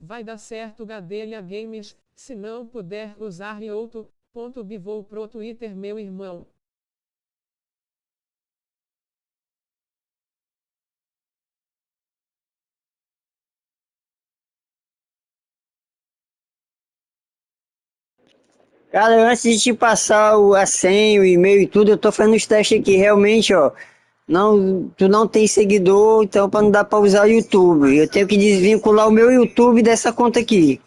Vai dar certo Gadelha Games, se não puder usar Outro.b vou pro Twitter meu irmão. Cara, antes de te passar a senha, o e-mail e tudo, eu tô fazendo os testes aqui. Realmente, ó, não, tu não tem seguidor, então para não dar para usar o YouTube. Eu tenho que desvincular o meu YouTube dessa conta aqui.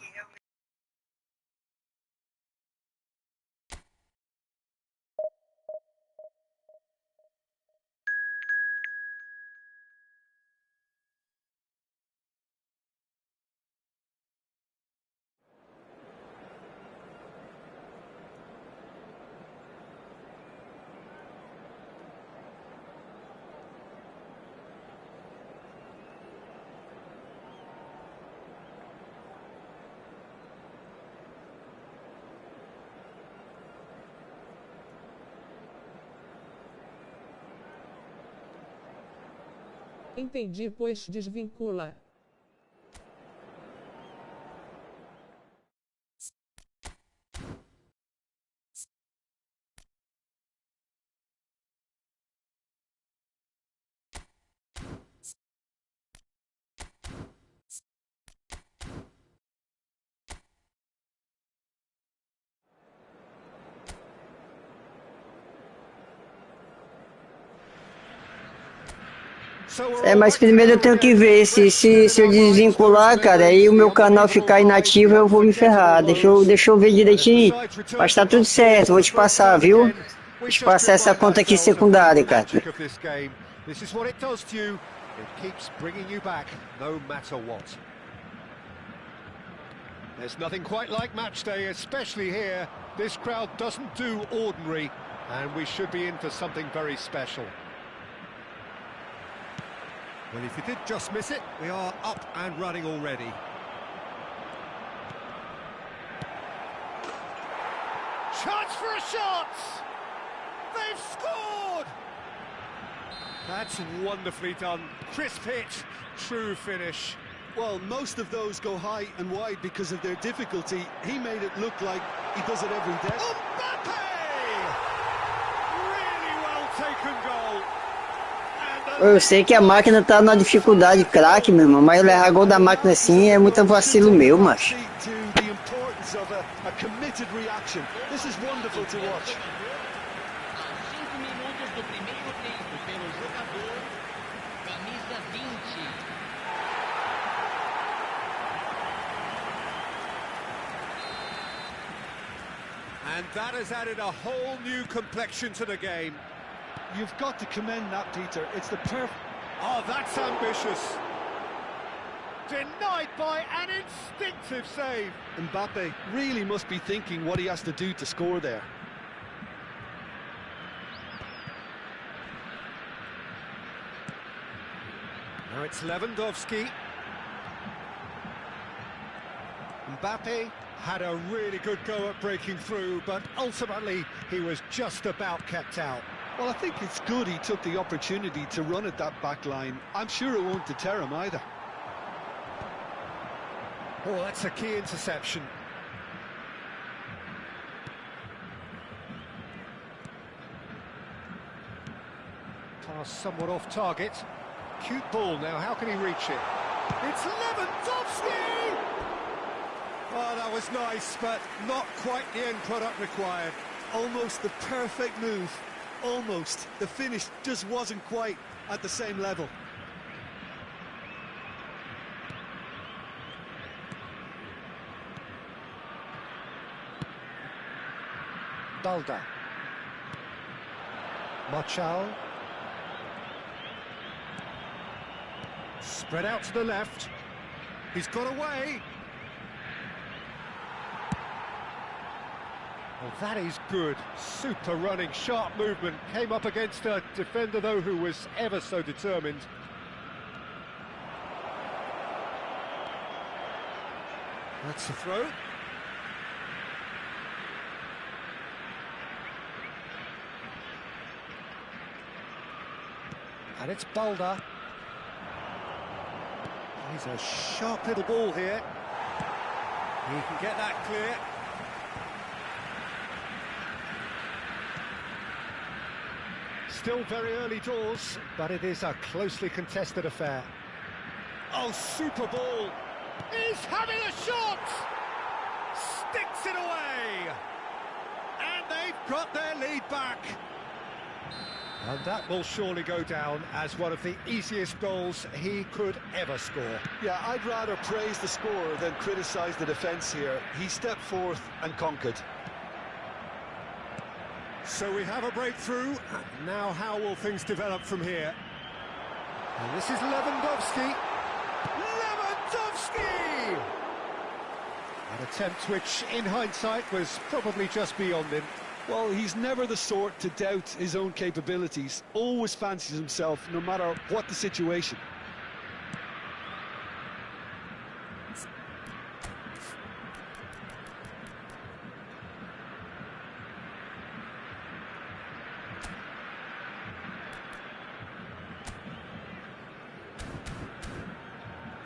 Entendi, pois desvincula. Mas primeiro eu tenho que ver se eu desvincular, cara, aí o meu canal ficar inativo, eu vou me ferrar. Deixa eu ver direitinho. Mas tá tudo certo, vou te passar, viu? Vou te passar essa conta aqui secundária, cara. There's nothing quite like match day, especially here. This crowd doesn't do ordinary, and we should be in for something very special. Well, if you did just miss it, we are up and running already. Chance for a shot! They've scored! That's wonderfully done. Crisp hit, true finish. Well, most of those go high and wide because of their difficulty. He made it look like he does it every day. Mbappe! Really well taken goal. Eu sei que a máquina tá na dificuldade craque, meu irmão, mas levar gol da máquina assim é muito vacilo meu, macho. And that has added a whole new complexion to the game. You've got to commend that, Peter. It's the perfect... Oh, that's ambitious. Denied by an instinctive save. Mbappe really must be thinking what he has to do to score there. Now it's Lewandowski. Mbappe had a really good go at breaking through, but ultimately he was just about kept out. Well, I think it's good he took the opportunity to run at that back line. I'm sure it won't deter him either. Oh, that's a key interception. Pass somewhat off target. Cute ball now, how can he reach it? It's Lewandowski! Oh, that was nice, but not quite the end product required. Almost the perfect move. Almost. The finish just wasn't quite at the same level. Balda. Marchal. Spread out to the left. He's got away. Well, that is good. Super running, sharp movement. Came up against a defender, though, who was ever so determined. That's the throw. And it's Balda. He's a sharp little ball here. He can get that clear. Still very early doors, but it is a closely contested affair. Oh, super ball! He's having a shot! Sticks it away! And they've got their lead back. And that will surely go down as one of the easiest goals he could ever score. Yeah, I'd rather praise the scorer than criticise the defence here. He stepped forth and conquered. So we have a breakthrough. Now how will things develop from here? And this is Lewandowski. Lewandowski! An attempt which, in hindsight, was probably just beyond him. Well, he's never the sort to doubt his own capabilities. Always fancies himself, no matter what the situation.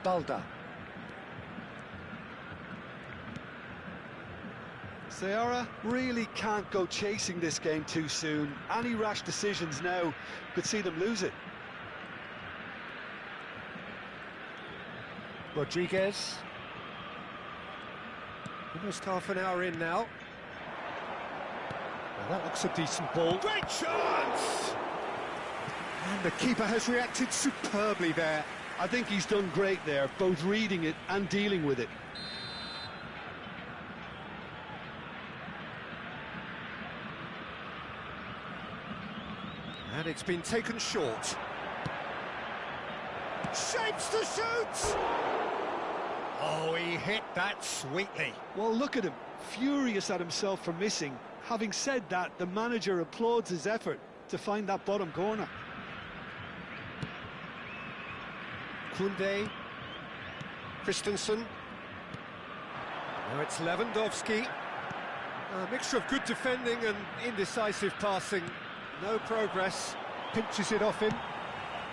Balda. Seara really can't go chasing this game too soon. Any rash decisions now could see them lose it. Rodriguez. Almost half an hour in now. Now that looks a decent ball. Great chance! And the keeper has reacted superbly there. I think he's done great there, both reading it and dealing with it. And it's been taken short. Shapes to shoot! Oh, he hit that sweetly. Well, look at him, furious at himself for missing. Having said that, the manager applauds his effort to find that bottom corner. Koundé. Christensen. Now it's Lewandowski. A mixture of good defending and indecisive passing. No progress. Pinches it off him.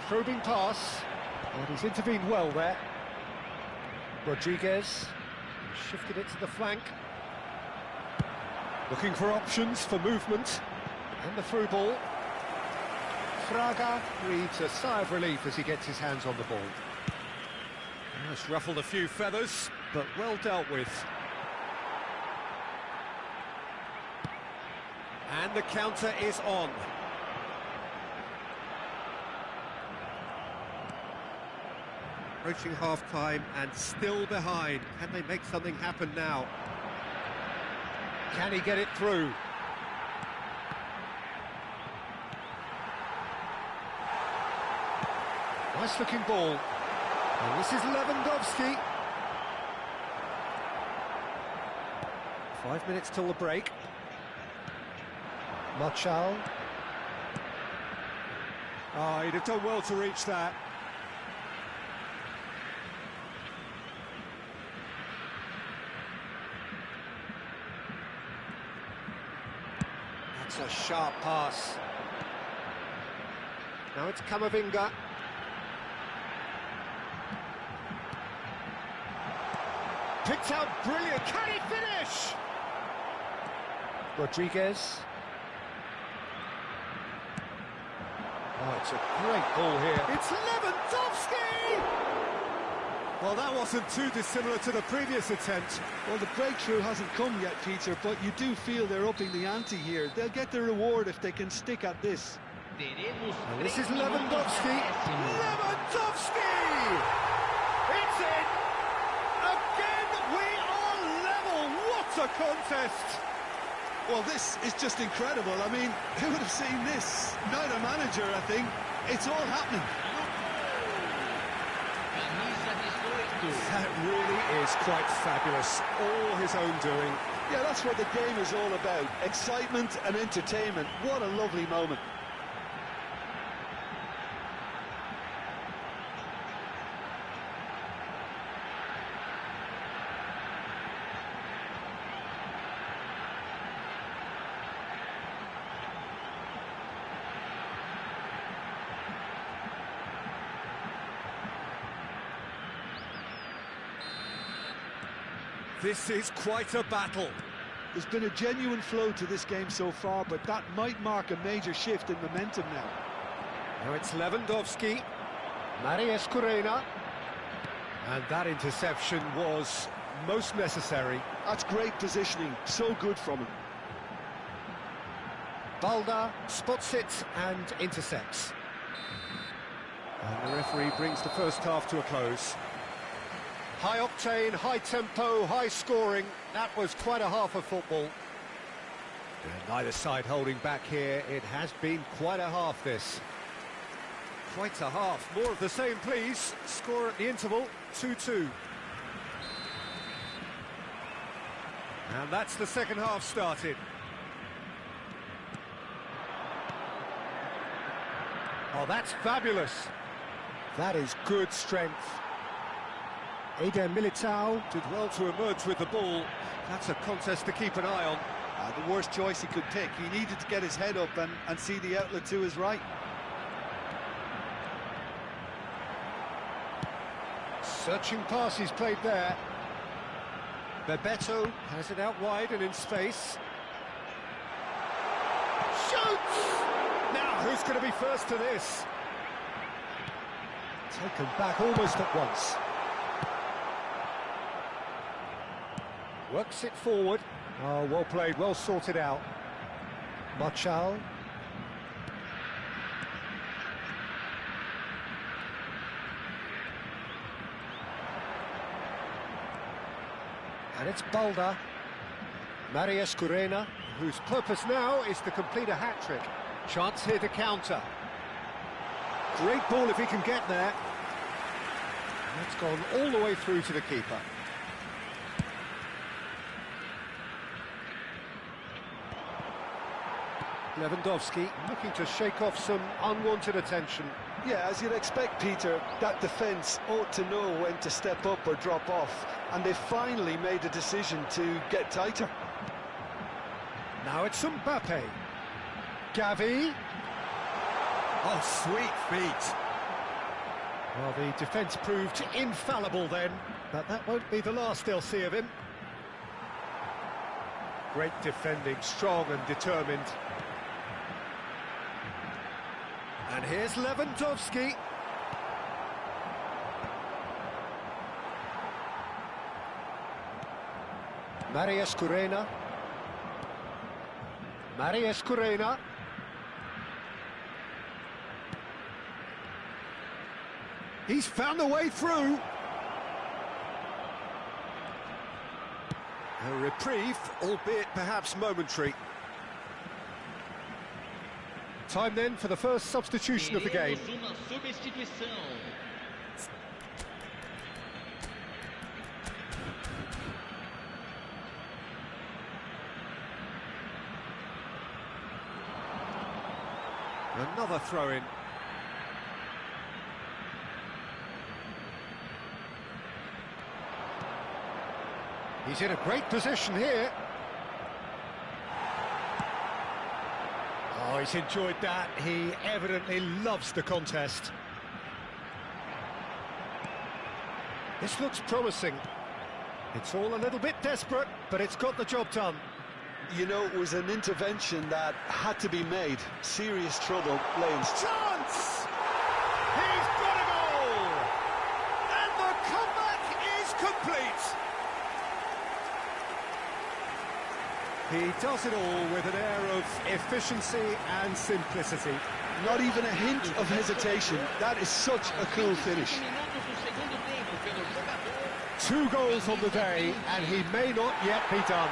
Probing pass. And he's intervened well there. Rodriguez. Shifted it to the flank. Looking for options for movement. And the through ball. Fraga breathes a sigh of relief as he gets his hands on the ball. It's ruffled a few feathers, but well dealt with. And the counter is on. Approaching half-time and still behind. Can they make something happen now? Can he get it through? Nice-looking ball. And this is Lewandowski. 5 minutes till the break. Martial. Oh, he'd have done well to reach that. That's a sharp pass. Now it's Camavinga. Picked out brilliant. Can he finish? Rodriguez. Oh, it's a great ball here. It's Lewandowski! Well, that wasn't too dissimilar to the previous attempt. Well, the breakthrough hasn't come yet, Peter, but you do feel they're upping the ante here. They'll get the reward if they can stick at this. And this is Lewandowski. Lewandowski! It's in! Again, we are level! What a contest! Well, this is just incredible. I mean, who would have seen this? Neither manager, I think. It's all happening. That really is quite fabulous. All his own doing. Yeah, that's what the game is all about. Excitement and entertainment. What a lovely moment. This is quite a battle. There's been a genuine flow to this game so far, but that might mark a major shift in momentum now. Now it's Lewandowski. Marius Corena. And that interception was most necessary. That's great positioning, so good from him. Balda spots it and intercepts. And the referee brings the first half to a close. High octane, high tempo, high scoring. That was quite a half of football. And neither side holding back here. It has been quite a half, this. Quite a half. More of the same, please. Score at the interval, 2-2. And that's the second half started. Oh, that's fabulous. That is good strength. Eder Militao did well to emerge with the ball. That's a contest to keep an eye on. The worst choice he could pick. He needed to get his head up and see the outlet to his right. Searching pass he's played there. Bebeto has it out wide and in space. Shoots! Now, who's going to be first to this? Taken back almost at once. Works it forward. Oh, well played, well sorted out. Marchal. And it's Balda. Marius Corena, whose purpose now is to complete a hat-trick. Chance here to counter. Great ball if he can get there. That's gone all the way through to the keeper. Lewandowski looking to shake off some unwanted attention. Yeah, as you'd expect, Peter, that defence ought to know when to step up or drop off, and they finally made a decision to get tighter. Now it's Mbappe. Gavi. Oh, sweet feet. Well, the defence proved infallible then, but that won't be the last they'll see of him. Great defending, strong and determined. And here's Lewandowski. Marius Corena. Marius Corena. He's found a way through. A reprieve, albeit perhaps momentary. Time then for the first substitution of the game. Another throw-in. He's in a great position here. Oh, he's enjoyed that. He evidently loves the contest. This looks promising. It's all a little bit desperate, but it's got the job done. You know, it was an intervention that had to be made. Serious trouble laying. Chance! He's got a goal! And the comeback is complete! He does it all with an air of efficiency and simplicity. Not even a hint of hesitation. That is such a cool finish. 2 goals on the day, and he may not yet be done.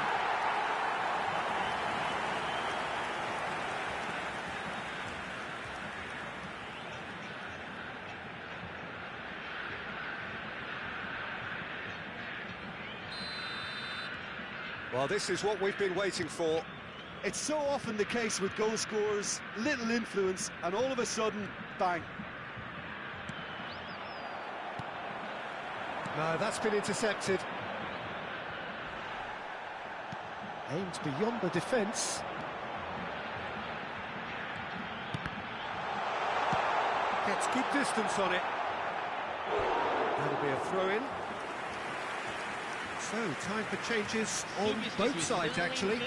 Well, this is what we've been waiting for. It's so often the case with goal scorers, little influence, and all of a sudden, bang. No, that's been intercepted. Aimed beyond the defence. Gets good distance on it. That'll be a throw-in. So, time for changes on both sides, actually.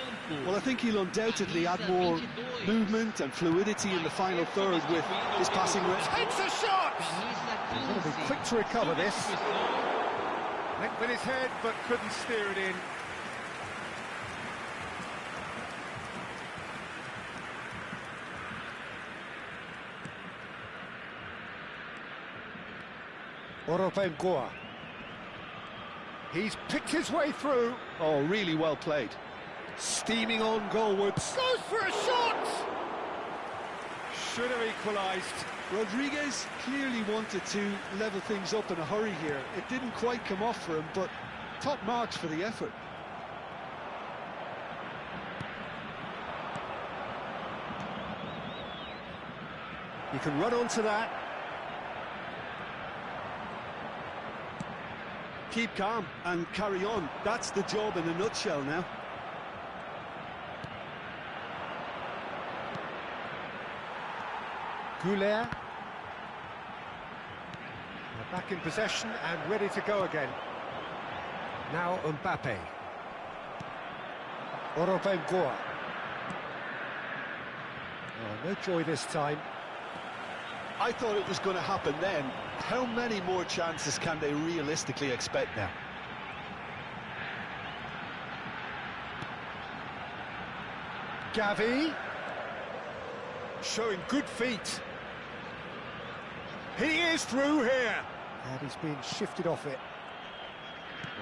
Well, I think he'll undoubtedly add more movement and fluidity in the final third with his passing rate. Takes a shot! He's got to be quick to recover this. Went with his head, but couldn't steer it in. Oropengoa. He's picked his way through. Oh, really well played. Steaming on goalwards. Goes for a shot! Should have equalised. Rodriguez clearly wanted to level things up in a hurry here. It didn't quite come off for him, but top marks for the effort. You can run onto that. Keep calm and carry on. That's the job in a nutshell now. Goulet. Back in possession and ready to go again. Now Mbappe. Oropengoa. Oh, no joy this time. I thought it was going to happen then. How many more chances can they realistically expect now? Gavi. Showing good feet. He is through here. And he's been shifted off it.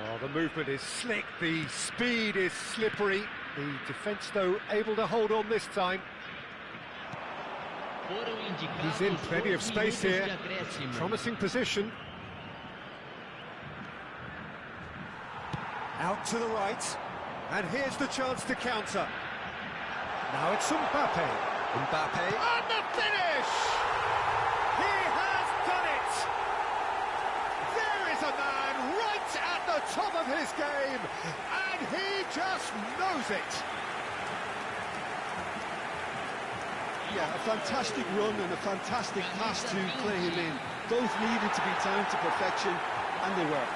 Well, the movement is slick, the speed is slippery. The defence, though, able to hold on this time. He's in plenty of space here. Promising position. Out to the right. And here's the chance to counter. Now it's Mbappe. Mbappe. And the finish! He has done it! There is a man right at the top of his game, and he just knows it. Yeah, a fantastic run and a fantastic pass to play him in. Both needed to be timed to perfection, and they were.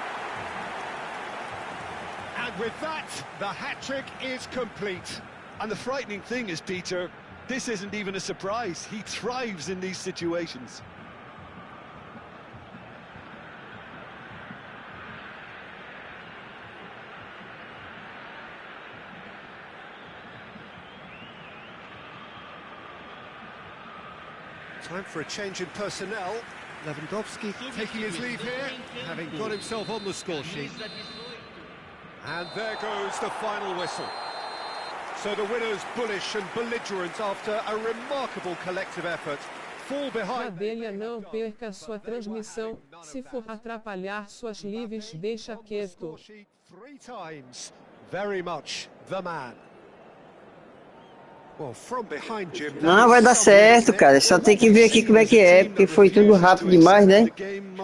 And with that, the hat-trick is complete. And the frightening thing is, Peter, this isn't even a surprise. He thrives in these situations. Time for a change in personnel. Lewandowski taking his leave here, having got himself on the score sheet. And there goes the final whistle. So the winners, bullish and belligerent after a remarkable collective effort, fall behind. Brincadeira, não perca sua transmissão. Se for atrapalhar suas lives, deixa quieto. 3 times, very much the man. Well, from behind Jim. Não, vai dar certo, cara. Só tem que ver aqui como é que é, porque foi tudo rápido demais, né?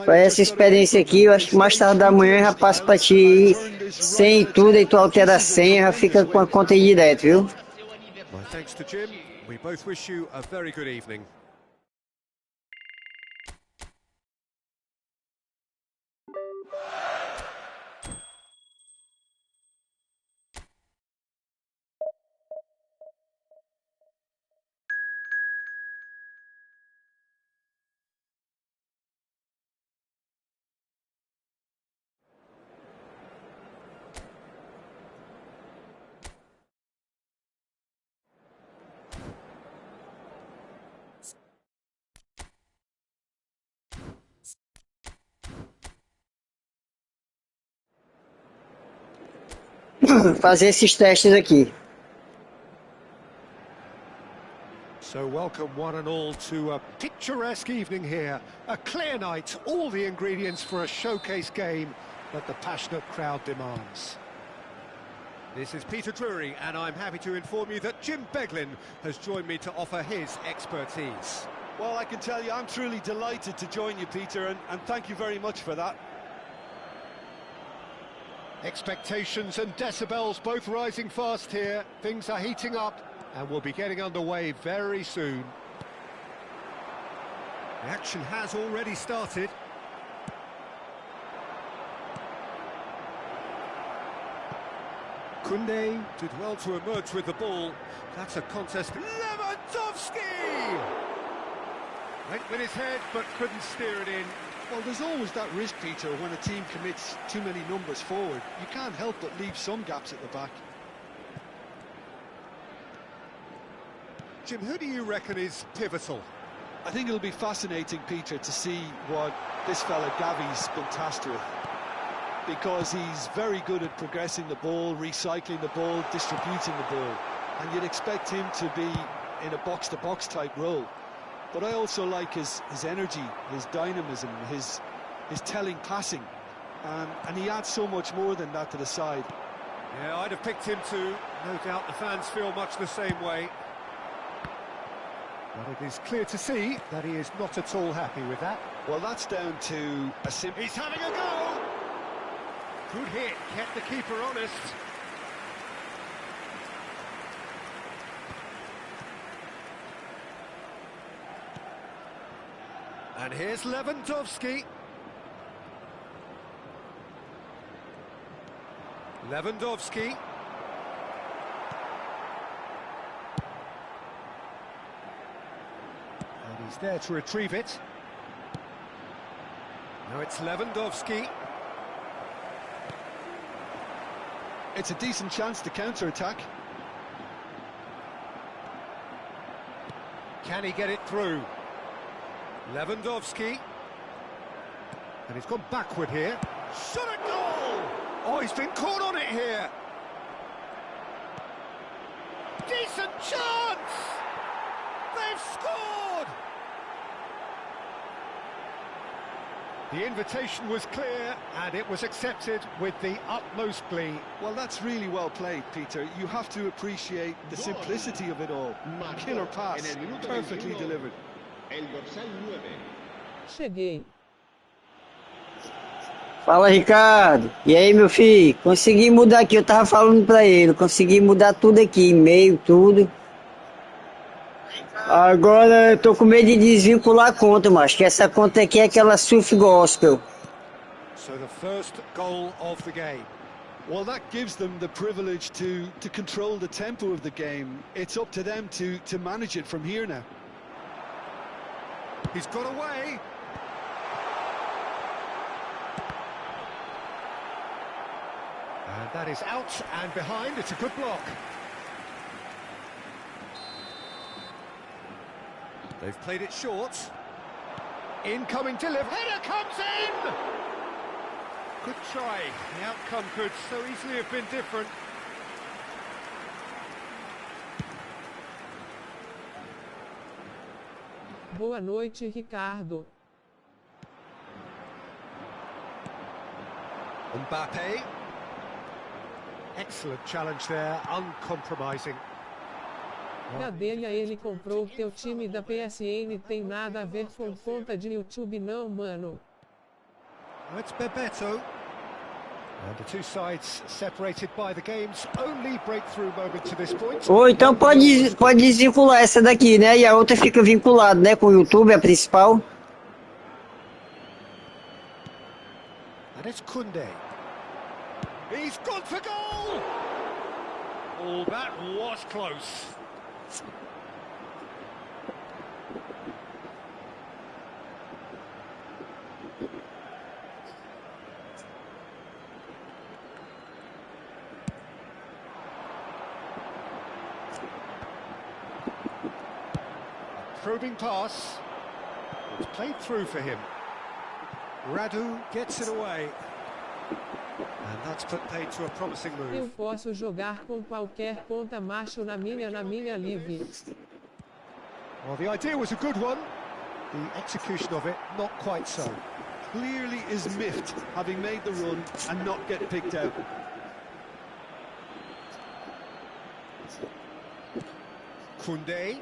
Para essa experiência aqui, eu acho que mais tarde da manhã já passo pra ti sem e tudo, e tu altera a senha, já fica com a conta aí direto, viu? My thanks to Jim. We both wish you a very good evening. Fazer esses testes aqui. So welcome one and all to a picturesque evening here. A clear night, all the ingredients for a showcase game that the passionate crowd demands. This is Peter Drury, and I'm happy to inform you that Jim Beglin has joined me to offer his expertise. Well, I can tell you, I'm truly delighted to join you, Peter, and thank you very much for that. Expectations and decibels both rising fast here. Things are heating up and we'll be getting underway very soon. The action has already started. Koundé did well to emerge with the ball. That's a contest. Lewandowski! Went with his head, but couldn't steer it in. Well, there's always that risk, Peter, when a team commits too many numbers forward. You can't help but leave some gaps at the back. Jim, who do you reckon is pivotal? I think it'll be fascinating, Peter, to see what this fella Gavi's been tasked with. Because he's very good at progressing the ball, recycling the ball, distributing the ball. And you'd expect him to be in a box-to-box type role. But I also like his energy, his dynamism, his telling passing. And he adds so much more than that to the side. Yeah, I'd have picked him too. No doubt the fans feel much the same way. But it is clear to see that he is not at all happy with that. Well, that's down to a simple... He's having a go! Good hit, kept the keeper honest. And here's Lewandowski. Lewandowski. And he's there to retrieve it. Now it's Lewandowski. It's a decent chance to counter-attack. Can he get it through? Lewandowski. And he's gone backward here. Shot a goal! Oh, he's been caught on it here. Decent chance! They've scored! The invitation was clear, and it was accepted with the utmost glee. Well, that's really well played, Peter. You have to appreciate the simplicity of it all. Killer pass, perfectly delivered. Cheguei. Fala, Ricardo. E aí, meu filho? Consegui mudar aqui, eu tava falando pra ele. Consegui mudar tudo aqui, e-mail, tudo. Agora eu tô com medo de desvincular a conta, mas que essa conta aqui é aquela Surf Gospel. So the first goal of the game. Well, that gives them the privilege to control the tempo of the game. It's up to them to manage it from here now. He's got away. And that is out and behind. It's a good block. They've played it short. Incoming delivery. Header comes in! Good try. The outcome could so easily have been different. Boa noite, Ricardo. Mbappe. Excellent challenge there, uncompromising. Gadelha, ele comprou teu time da PSN, tem nada a ver com conta de YouTube não, mano. It's Bebeto. And the two sides separated by the game's only breakthrough moment to this point. Ou então pode desvincular essa daqui, né? E a outra fica vinculada, né? Com o YouTube, a principal. And it's Koundé. He's gone for goal! Oh, that was close. Probing pass. It's played through for him. Radu gets it away. And that's put paid to a promising move. Eu posso jogar com qualquer conta macho na minha live. Well, the idea was a good one. The execution of it, not quite so. Clearly is miffed, having made the run and not get picked out. Koundé.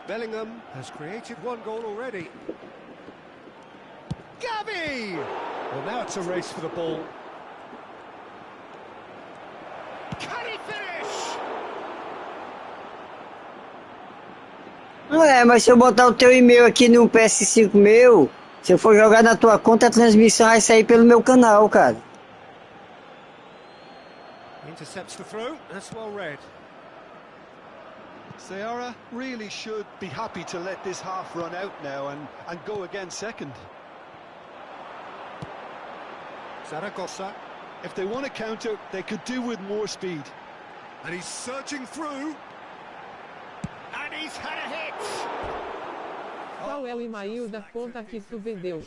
Bellingham has created one goal already. Gavi! Well, now it's a race for the ball. Can he finish? É, mas se eu botar o teu e-mail aqui no PS5 meu, se eu for jogar na tua conta, a transmissão vai sair pelo meu canal, cara. Intercepts the throw. That's well read. Seara really should be happy to let this half run out now and go again second. Zaragoza. If they want to counter, they could do with more speed. And he's surging through. And he's had a hit. Qual é o e-mail da conta que tu vendeu?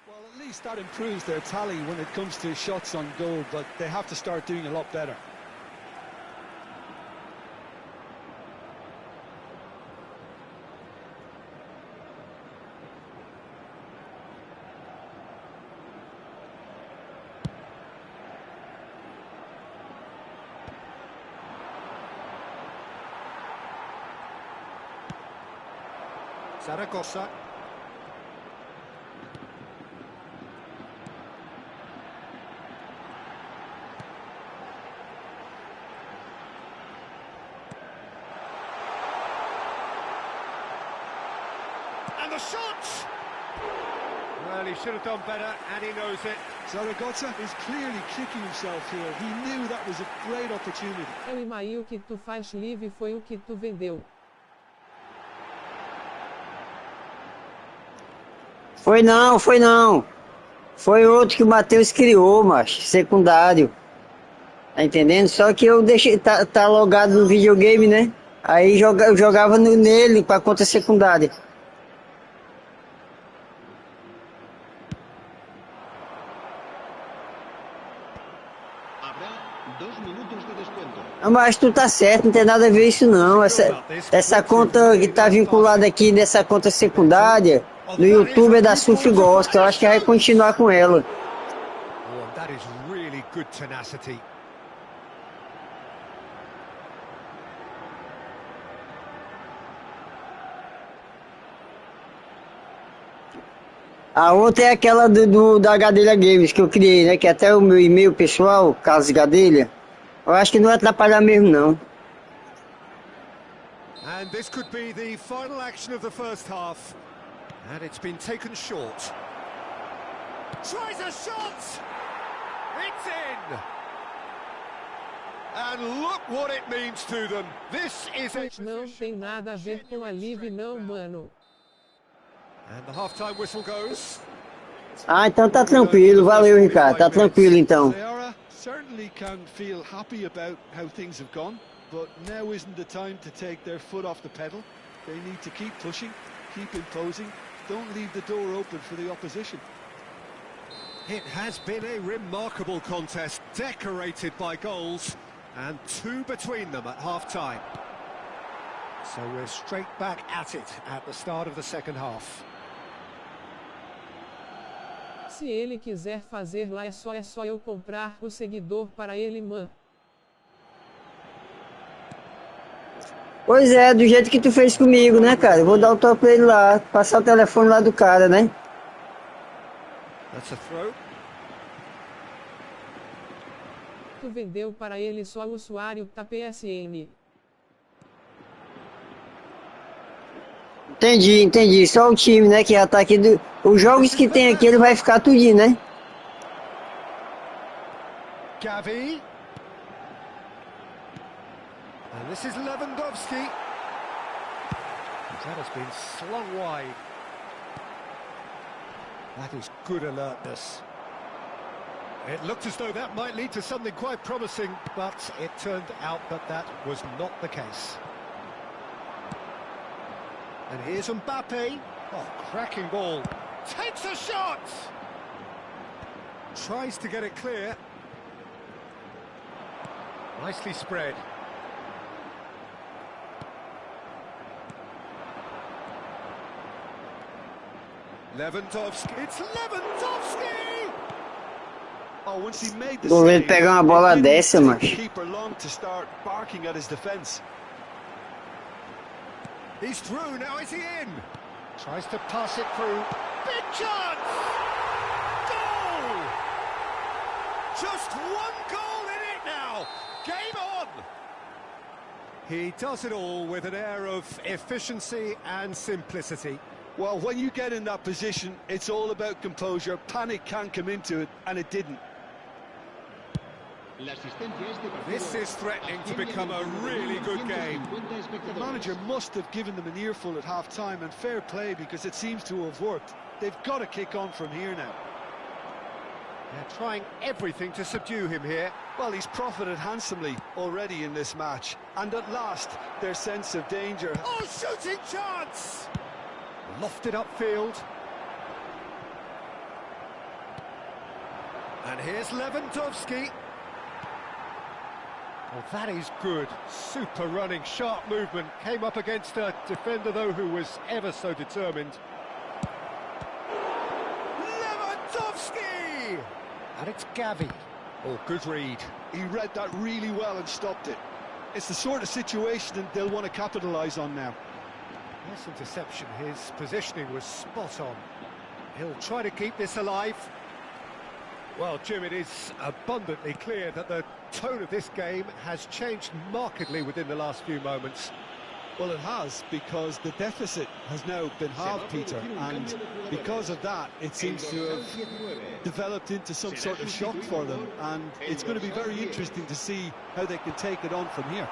Well, at least that improves their tally when it comes to shots on goal, but they have to start doing a lot better. Zaragoza. And the shot! Well, he should have done better, and he knows it. Zaragoza is clearly kicking himself here. He knew that was a great opportunity. É o e-mail que tu faz livre foi o que tu vendeu. Foi não, foi não. Foi outro que o Matheus criou, macho, secundário. Tá entendendo? Só que eu deixei, tá logado no videogame, né? Aí eu jogava nele pra conta secundária. Mas tu tá certo, não tem nada a ver isso não. Essa conta que tá vinculada aqui nessa conta secundária no YouTube é da Surf Gospel. Eu acho que vai continuar com ela. Oh, that is really good tenacity. A outra é aquela da Gadelha Games que eu criei, né? Que é até o meu e-mail pessoal, Carlos Gadelha. Eu acho que não vai atrapalhar mesmo, não. And this could be the final action of the first half. And it's been taken short. Tries a shot! It's in! And look what it means to them. This is a... Não tem nada a ver com a live não, mano. And the half-time whistle goes. Ah, então tá tranquilo. Valeu, Ricardo. Tá tranquilo, então. Seara certainly can feel happy about how things have gone, but now isn't the time to take their foot off the pedal. They need to keep pushing, keep imposing. Don't leave the door open for the opposition. It has been a remarkable contest, decorated by goals, and two between them at half-time. So we're straight back at it at the start of the second half. Se ele quiser fazer lá é só eu comprar o seguidor para ele, mano. Pois é, do jeito que tu fez comigo, né, cara? Eu vou dar o toque pra ele lá, passar o telefone lá do cara, né? That's a throw. Tu vendeu para ele só o usuário da PSN. Entendi. Só o time, né, que já tá aqui. Os jogos que tem aqui, ele vai ficar tudinho, né? Gavi. And this is Lewandowski. That has been slung wide. That is good alertness. It looked as though that might lead to something quite promising, but it turned out that that was not the case. And here's Mbappe. Oh, cracking ball. Takes a shot! Tries to get it clear. Nicely spread. Lewandowski. It's Lewandowski! Oh, once he made the Vou ver save, pegar uma bola it didn't dessa, take macho. the keeper long to start barking at his defence. He's through, now is he in? Tries to pass it through. Big chance! Goal! Just one goal in it now! Game on! He does it all with an air of efficiency and simplicity. Well, when you get in that position, it's all about composure. Panic can't come into it, and it didn't. This is threatening to become a really good game. The manager must have given them an earful at half-time, and fair play, because it seems to have worked. They've got to kick on from here now. They're trying everything to subdue him here. Well, he's profited handsomely already in this match, and at last their sense of danger. Oh, shooting chance! Lofted upfield. And here's Lewandowski. Well, that is good. Super running, sharp movement. Came up against a defender, though, who was ever so determined. Lewandowski! And it's Gavi. Oh, good read. He read that really well and stopped it. It's the sort of situation that they'll want to capitalise on now. Nice interception. His positioning was spot on. He'll try to keep this alive. Well, Jim, it is abundantly clear that the tone of this game has changed markedly within the last few moments. Well, it has, because the deficit has now been halved, Peter, and because of that, it seems to have developed into some sort of shock for them, and it's going to be very interesting to see how they can take it on from here.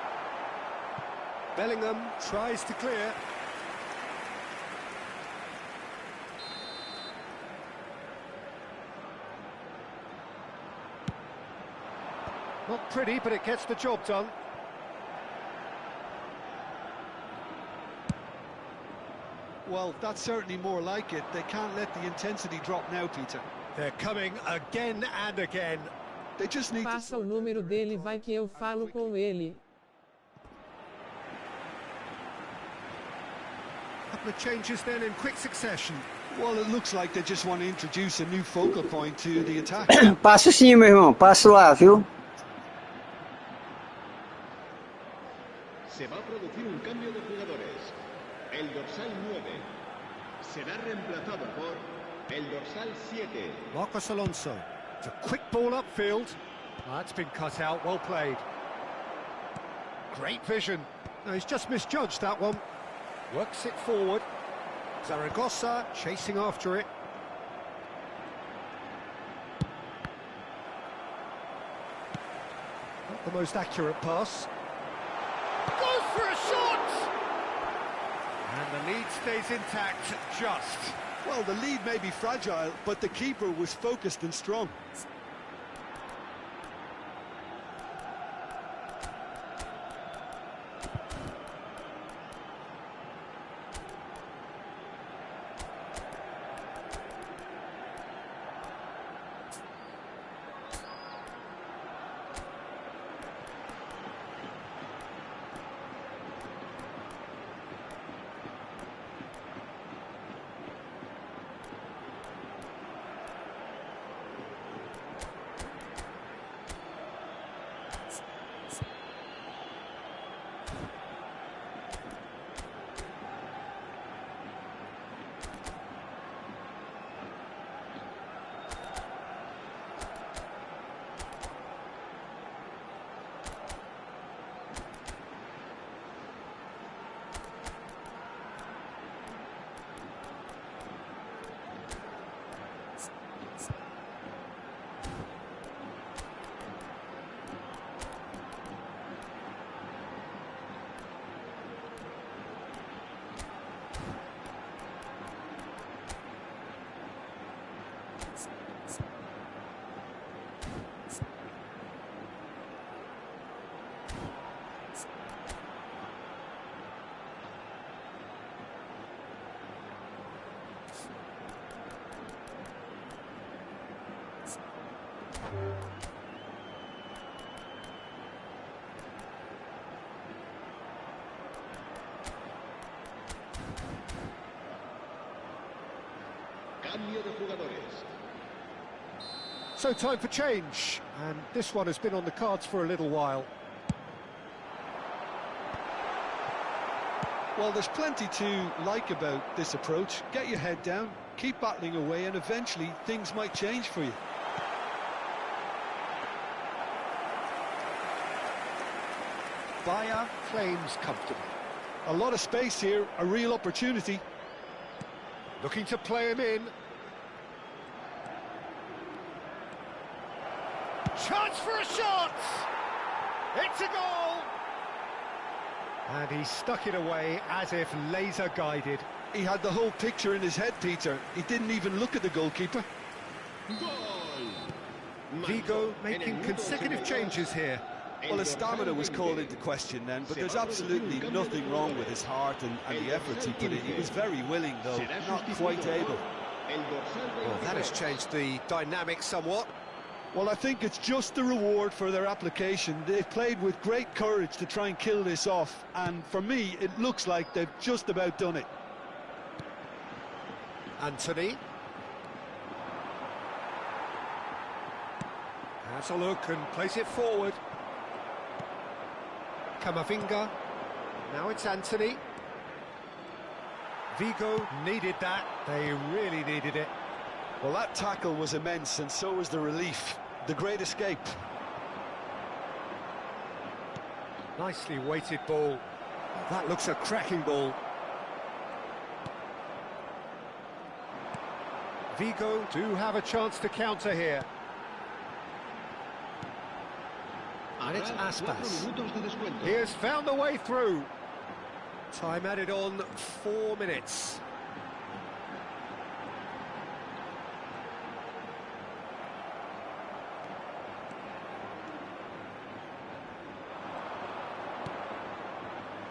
Bellingham tries to clear. Not pretty, but it gets the job done. Well, that's certainly more like it. They can't let the intensity drop now, Peter. They're coming again and again. They just need Passa o número dele, vai que eu falo com ele. Couple of changes then in quick succession. Well, it looks like they just want to introduce a new focal point to the attack. Passo sim, meu irmão. Passo lá, viu? Se va a producir un cambio de jugadores. El dorsal 9 será reemplazado por el dorsal 7. Marcos Alonso. It's a quick ball upfield. That's been cut out. Well played. Great vision. No, he's just misjudged that one. Works it forward. Zaragoza chasing after it. Not the most accurate pass. Goes for a shot! And the lead stays intact, just. Well, the lead may be fragile, but the keeper was focused and strong. Cambio de jugadores. So time for change, and this one has been on the cards for a little while. Well, there's plenty to like about this approach. Get your head down, keep battling away, and eventually things might change for you. Bayer claims comfortably. A lot of space here, a real opportunity. Looking to play him in. Chance for a shot! It's a goal! And he stuck it away as if laser guided. He had the whole picture in his head, Peter. He didn't even look at the goalkeeper. Vigo making consecutive changes here. Well, his stamina was called into question then, but there's absolutely nothing wrong with his heart and the efforts he put in. He was very willing, though, not quite able. Well, that has changed the dynamic somewhat. Well, I think it's just the reward for their application. They've played with great courage to try and kill this off, and for me, it looks like they've just about done it. Anthony. Has a look and plays it forward. Camavinga. Now it's Anthony. Vigo needed that. They really needed it. Well, that tackle was immense, and so was the relief. The great escape. Nicely weighted ball. That looks a cracking ball. Vigo do have a chance to counter here. And it's Aspas. He has found the way through. Time added on 4 minutes.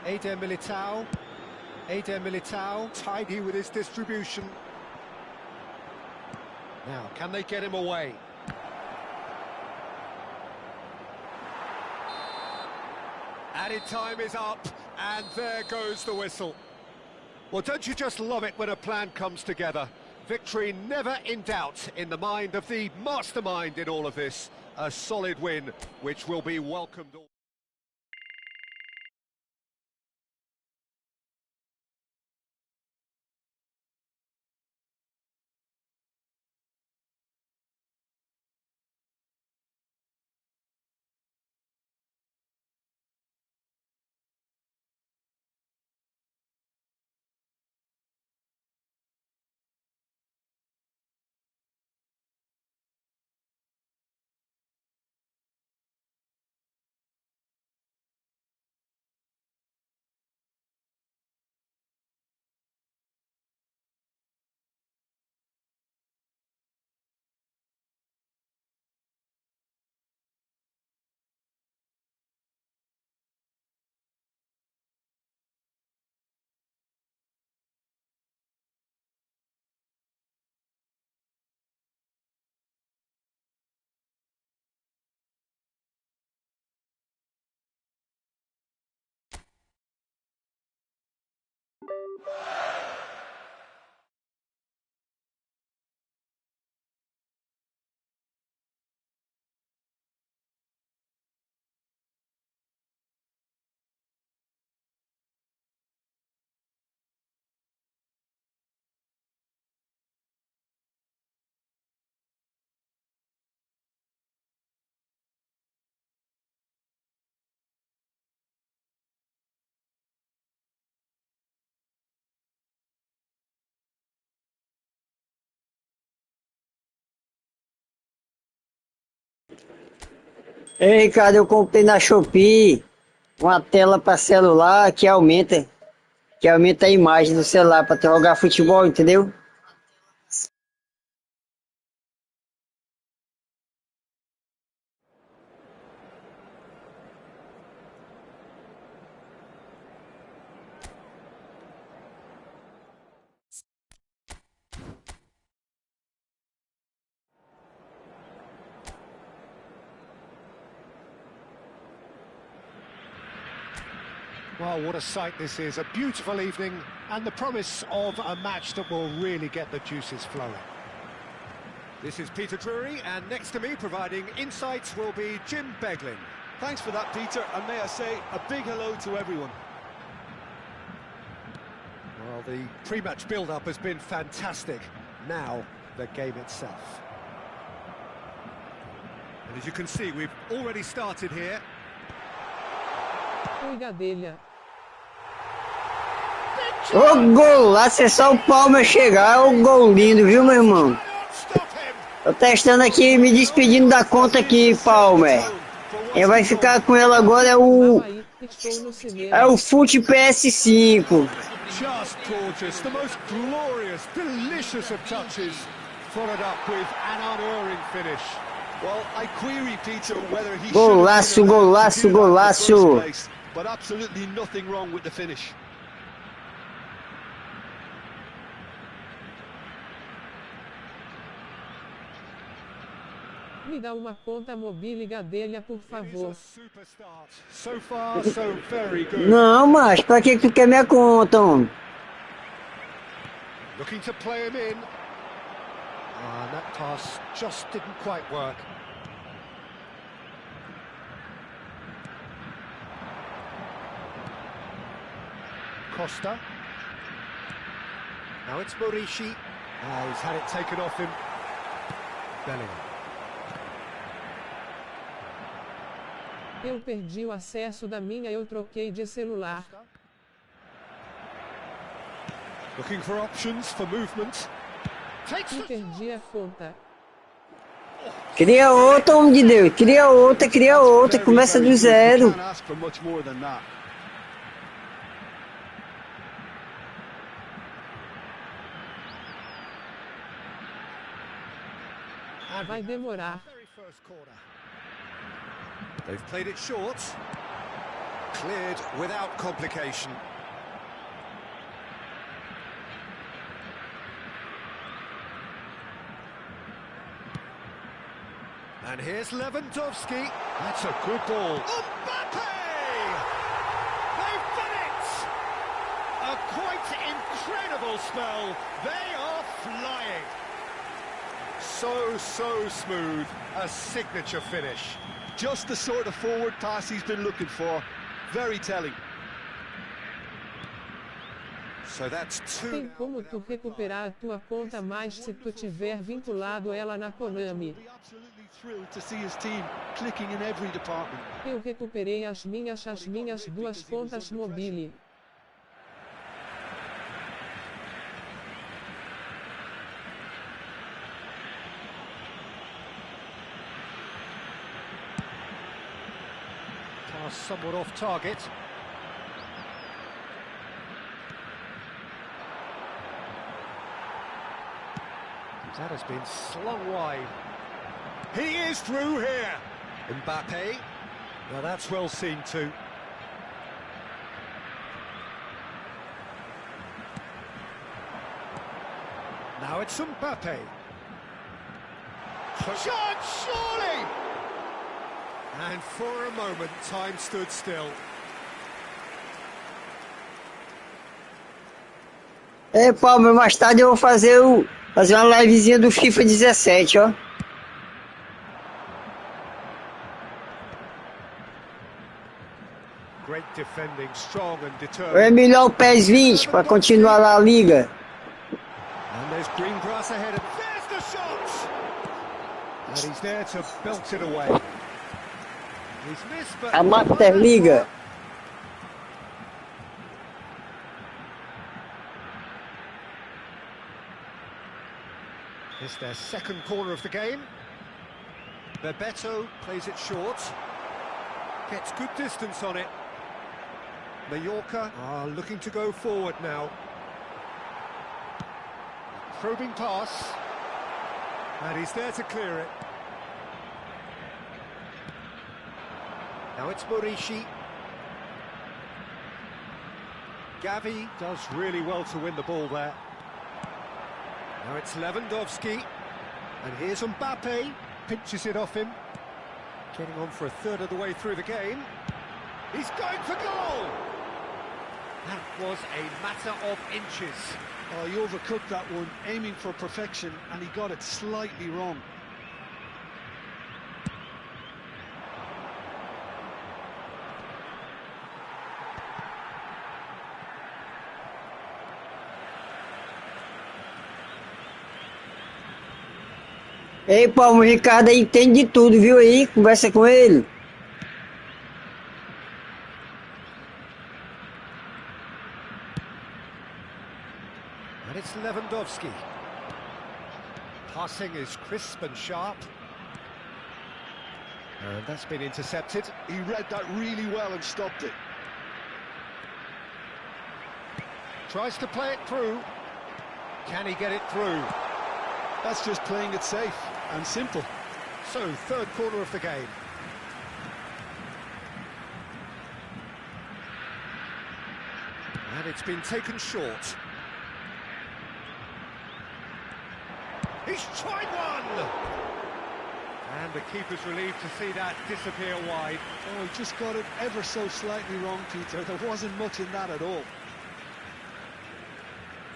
Eder Militao, tidy with his distribution. Now, can they get him away? Added time is up, and there goes the whistle. Well, don't you just love it when a plan comes together? Victory never in doubt in the mind of the mastermind in all of this. A solid win, which will be welcomed. Ei, Ricardo, eu comprei na Shopee uma tela para celular que aumenta a imagem do celular para jogar futebol, entendeu? Well, what a sight this is. A beautiful evening and the promise of a match that will really get the juices flowing. This is Peter Drury, and next to me providing insights will be Jim Beglin. Thanks for that, Peter, and may I say a big hello to everyone. Well, the pre-match build-up has been fantastic. Now, the game itself. And as you can see, we've already started here. Brincadeira. Ô gol, lá se só o Palma chegar, é um gol lindo, viu, meu irmão? Tô testando aqui, me despedindo da conta aqui, Palmer. Quem vai ficar com ela agora Mal aí, estou no cinema. é o Fute PS5. Just gorgeous, the most glorious, delicious of touches, followed up with an unerring finish. Well, I query Peter whether he Golaço, should have been allowed to golaço, do that in the golaço. first place, but absolutely nothing wrong with the finish. Me dá uma conta mobile Gadelha, por favor. Superstar. So far, so very good. Não, mas pra que tu quer minha conta, homem? Looking to play him in. And that pass just didn't quite work. Costa. Now it's Morishi. He's had it taken off him. Bellingham. Eu perdi o acesso da minha, eu troquei de celular. Looking for options for movement. Takes E the... perdi a conta. Cria outra, homem de Deus. Cria outra. Começa do zero. Can't ask for much more than that. Vai demorar. Very first corner. They've played it short. Cleared without complication. And here's Lewandowski. That's a good ball. Mbappe! They've done it! A quite incredible spell. They are flying. So smooth. A signature finish. Just the sort of forward pass he's been looking for. Very telling. So that's two. Tem como tu recuperar a tua conta mais se tu tiver vinculado ela na Konami. Be absolutely thrilled to see his team clicking in every department. Eu recuperei as minhas duas contas mobile. Pass somewhat off target. That has been slung wide. He is through here. Mbappe. Now that's well seen too. Now it's Mbappe. Shot, surely! And for a moment, time stood still. É, Palmer, mais tarde eu vou fazer uma livezinha do FIFA 17, ó. Great defending, strong and Ou determined. é melhor o PES 20 para continuar lá a liga. And there's green grass ahead of. There's the shot! And he's there to belt it away. He's missed, but A Master Liga. it's their second corner of the game. Bebeto plays it short. Gets good distance on it. Mallorca are looking to go forward now. Probing pass. And he's there to clear it. Now it's Morishi. Gavi does really well to win the ball there. Now it's Lewandowski. And here's Mbappe. Pinches it off him. Getting on for a third of the way through the game. He's going for goal! That was a matter of inches. Oh, he overcooked that one, aiming for perfection, and he got it slightly wrong. Ei, Palmer, o Ricardo aí entende de tudo, viu aí? Conversa com ele. And it's Lewandowski. Passing is crisp and sharp. And that's been intercepted. He read that really well and stopped it. Tries to play it through. Can he get it through? That's just playing it safe and simple. So, third corner of the game. And it's been taken short. He's tried one! And the keeper's relieved to see that disappear wide. Oh, he just got it ever so slightly wrong, Peter. There wasn't much in that at all.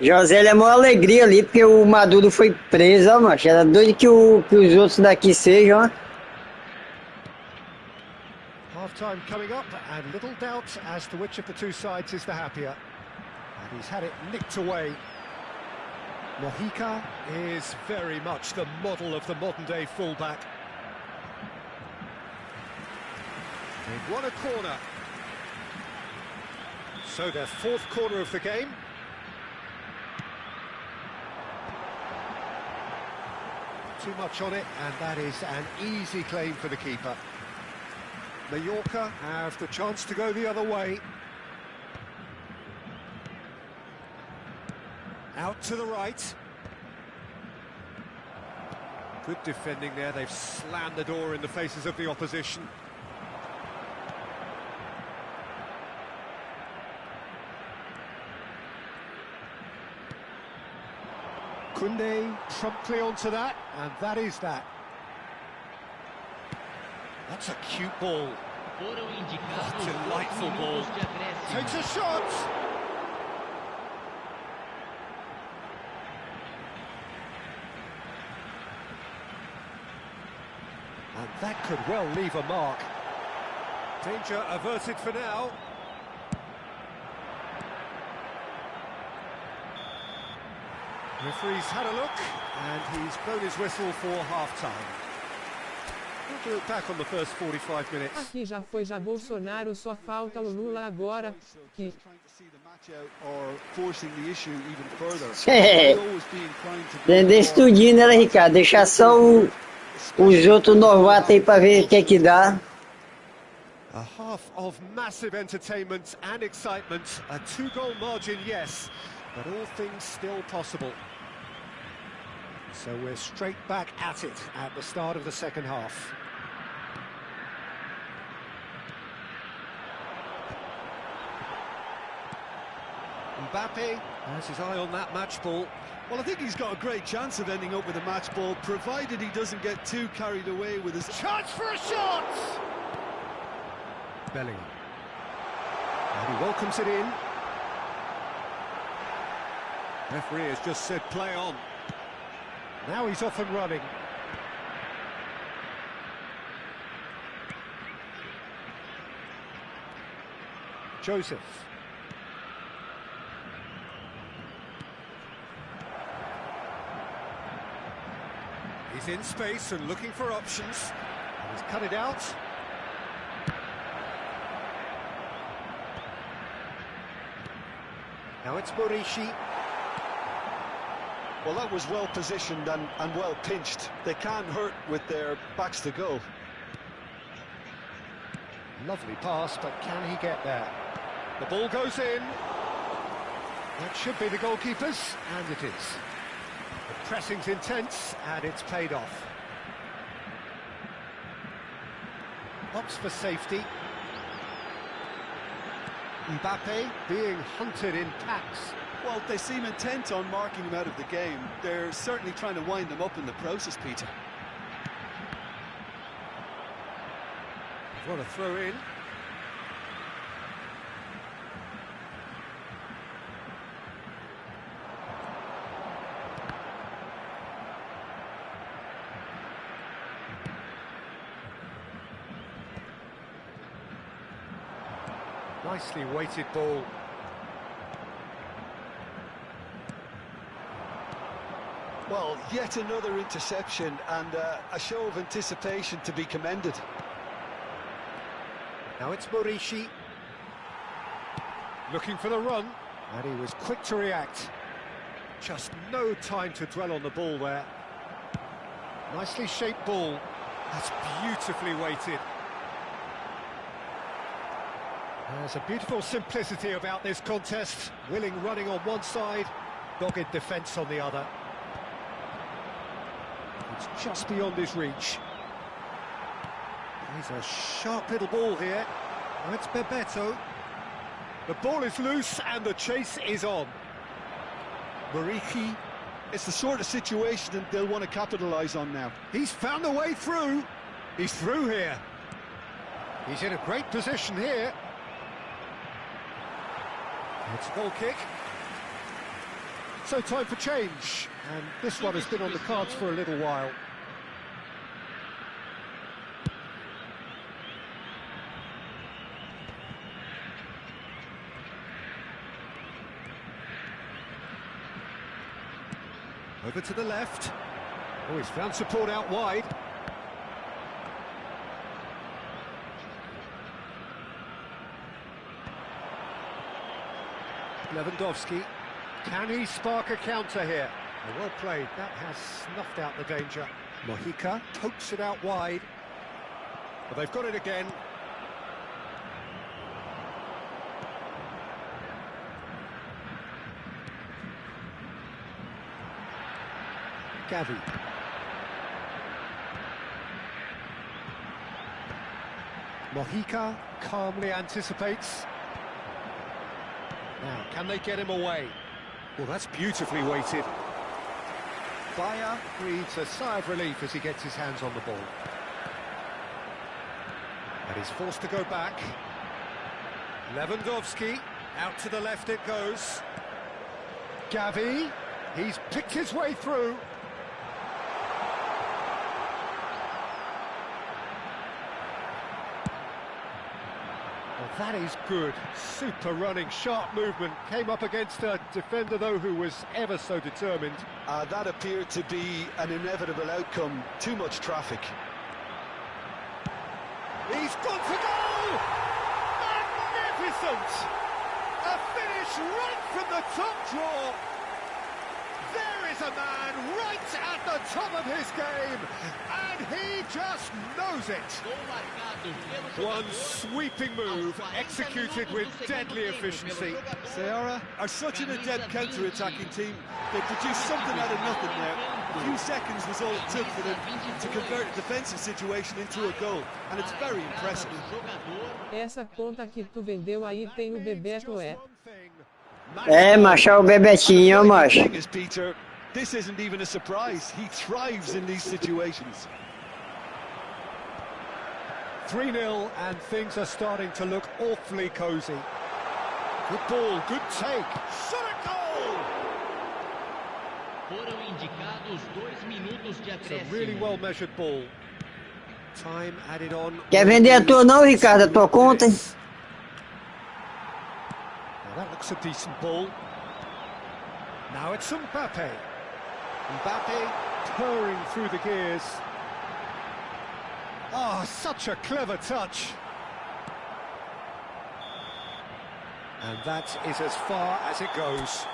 José, é maior alegria ali, porque o Maduro foi preso, ó, macho. Era doido que os outros daqui sejam, ó. Half-time coming up, and little doubt as to which of the two sides is the happier. And he's had it nicked away. Mojica is very much the model of the modern-day fullback. They've won a corner. So their fourth corner of the game. Too much on it, and that is an easy claim for the keeper. Mallorca have the chance to go the other way. Out to the right. Good defending there, they've slammed the door in the faces of the opposition. Koundé promptly onto that, and that is that. That's a cute ball. Delightful ball. Takes a shot. And that could well leave a mark. Danger averted for now. Referee's had a look, and he's blown his whistle for half-time. We'll look back on the first 45 minutes. Aqui já foi já Bolsonaro, só falta o Lula agora, que... Entender isso tudinho, né, Ricardo? Deixar só os outros novatos aí pra ver o que é que dá. A half of massive entertainment and excitement. A two-goal margin, yes, but all things still possible. So we're straight back at it at the start of the second half. Mbappe has his eye on that match ball. Well, I think he's got a great chance of ending up with a match ball, provided he doesn't get too carried away with his... Chance for a shot! Bellingham. And he welcomes it in. Referee has just said play on. Now he's off and running. Joseph. He's in space and looking for options. He's cut it out. Now it's Morishi. Well, that was well positioned and well pinched. They can't hurt with their backs to goal. Lovely pass, but can he get there? The ball goes in. That should be the goalkeeper's, and it is. The pressing's intense, and it's paid off. Opts for safety. Mbappe being hunted in packs. Well, they seem intent on marking him out of the game. They're certainly trying to wind him up in the process, Peter. What a throw in. Nicely weighted ball. Well, yet another interception and a show of anticipation to be commended. Now it's Morishi. Looking for the run, and he was quick to react. Just no time to dwell on the ball there. Nicely shaped ball. That's beautifully weighted. There's a beautiful simplicity about this contest. Willing running on one side, dogged defence on the other. It's just beyond his reach. He's a sharp little ball here. Now it's Bebeto. The ball is loose and the chase is on. Mariki, it's the sort of situation that they'll want to capitalise on now. He's found a way through. He's through here. He's in a great position here. It's a goal kick. So time for change. And this one has been on the cards for a little while. Over to the left. Oh, he's found support out wide. Lewandowski. Can he spark a counter here? Oh, well played. That has snuffed out the danger. Mojica pokes it out wide. But they've got it again. Gavi. Mojica calmly anticipates. Now, can they get him away? Well, that's beautifully weighted. Bayer breathes a sigh of relief as he gets his hands on the ball. And he's forced to go back. Lewandowski, out to the left it goes. Gavi, he's picked his way through. Well, that is good. Super running, sharp movement. Came up against a defender, though, who was ever so determined. That appeared to be an inevitable outcome. Too much traffic. He's got to go! Magnificent! A finish right from the top draw. There is a man right at the top of his game, and he just knows it. One sweeping move, executed with deadly efficiency. Ceará are such an adept counter-attacking team. They produced something out of nothing there. A few seconds was all it took for them to convert a defensive situation into a goal, and it's very impressive. Essa conta que tu vendeu aí tem o Bebeto é. É, macho, é o Bebetinho, macho. Peter, this isn't even a surprise. He thrives in these situations. 3-0, and things are starting to look awfully cosy. Good ball, good take. Shot a goal! Foram indicados 2 minutos de It's a acréscimo. really well-measured ball. Time added on. Quer vender a tua não, Ricardo, a tua conta? Now that looks a decent ball. Now it's Mbappe. Mbappe purring through the gears. Oh, such a clever touch. And that is as far as it goes.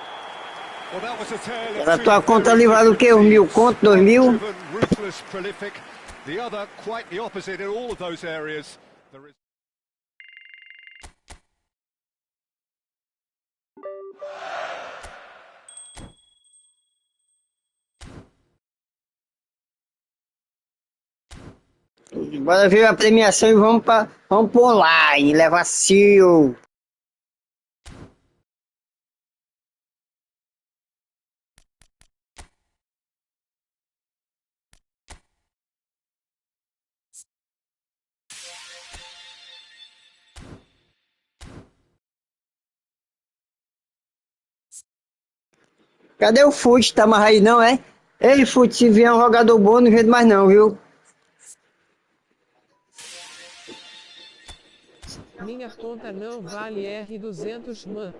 Well, that was a tale of A tua conta livraram o quê? Uns 1000 conto, 2000? Ruthless, prolific. The other, quite the opposite in all of those areas. There is... Bora ver a premiação e vamos pro online, levar Sil. Cadê o Fute? Tá mais aí não, é? Ei, Fute, se vier um jogador bom, não vejo mais não, viu? Minha conta não vale R$200, man.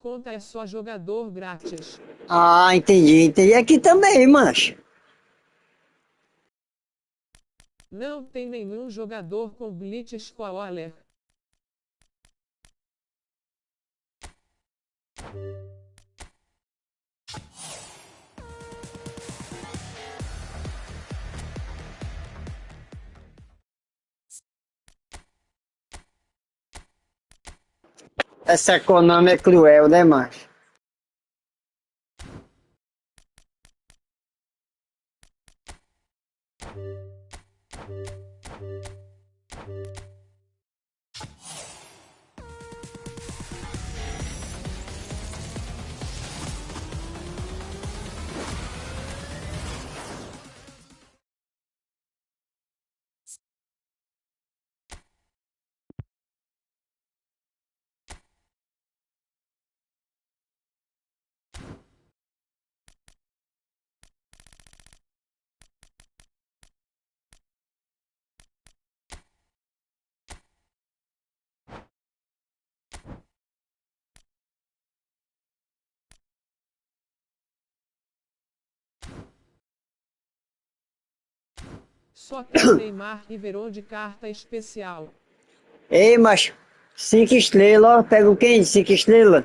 Conta é só jogador grátis. Ah, entendi. Aqui também, mancho. Não tem nenhum jogador com Blitz Squaller. Essa Konami é cruel, né, macho? Só tem Neymar e Verón de carta especial. Ei, macho. 5 estrelas, ó. Pega o quem? 5 estrelas?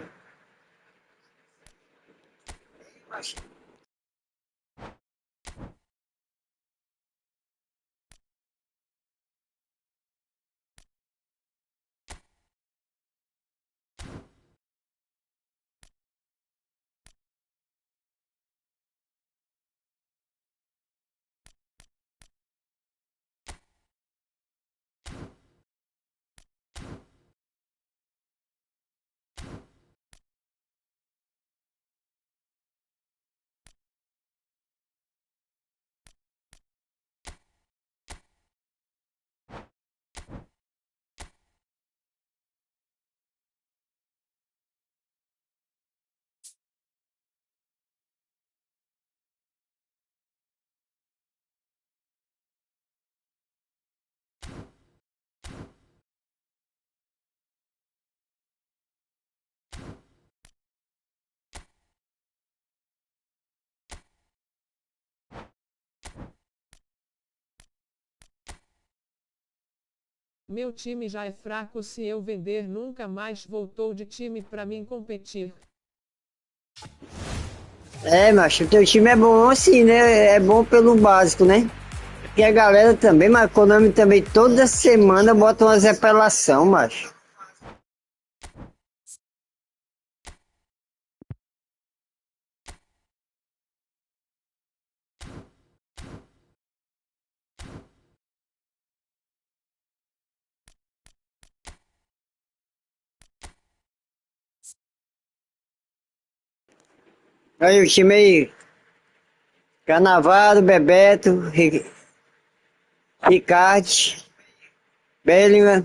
Meu time já é fraco, se eu vender nunca mais voltou de time pra mim competir. É, macho, o teu time é bom assim, né? É bom pelo básico, né? E a galera também, mas a Konami também toda semana bota umas revelação, macho. Aí o time aí, Canavaro, Bebeto, Ricardo, Bellingham,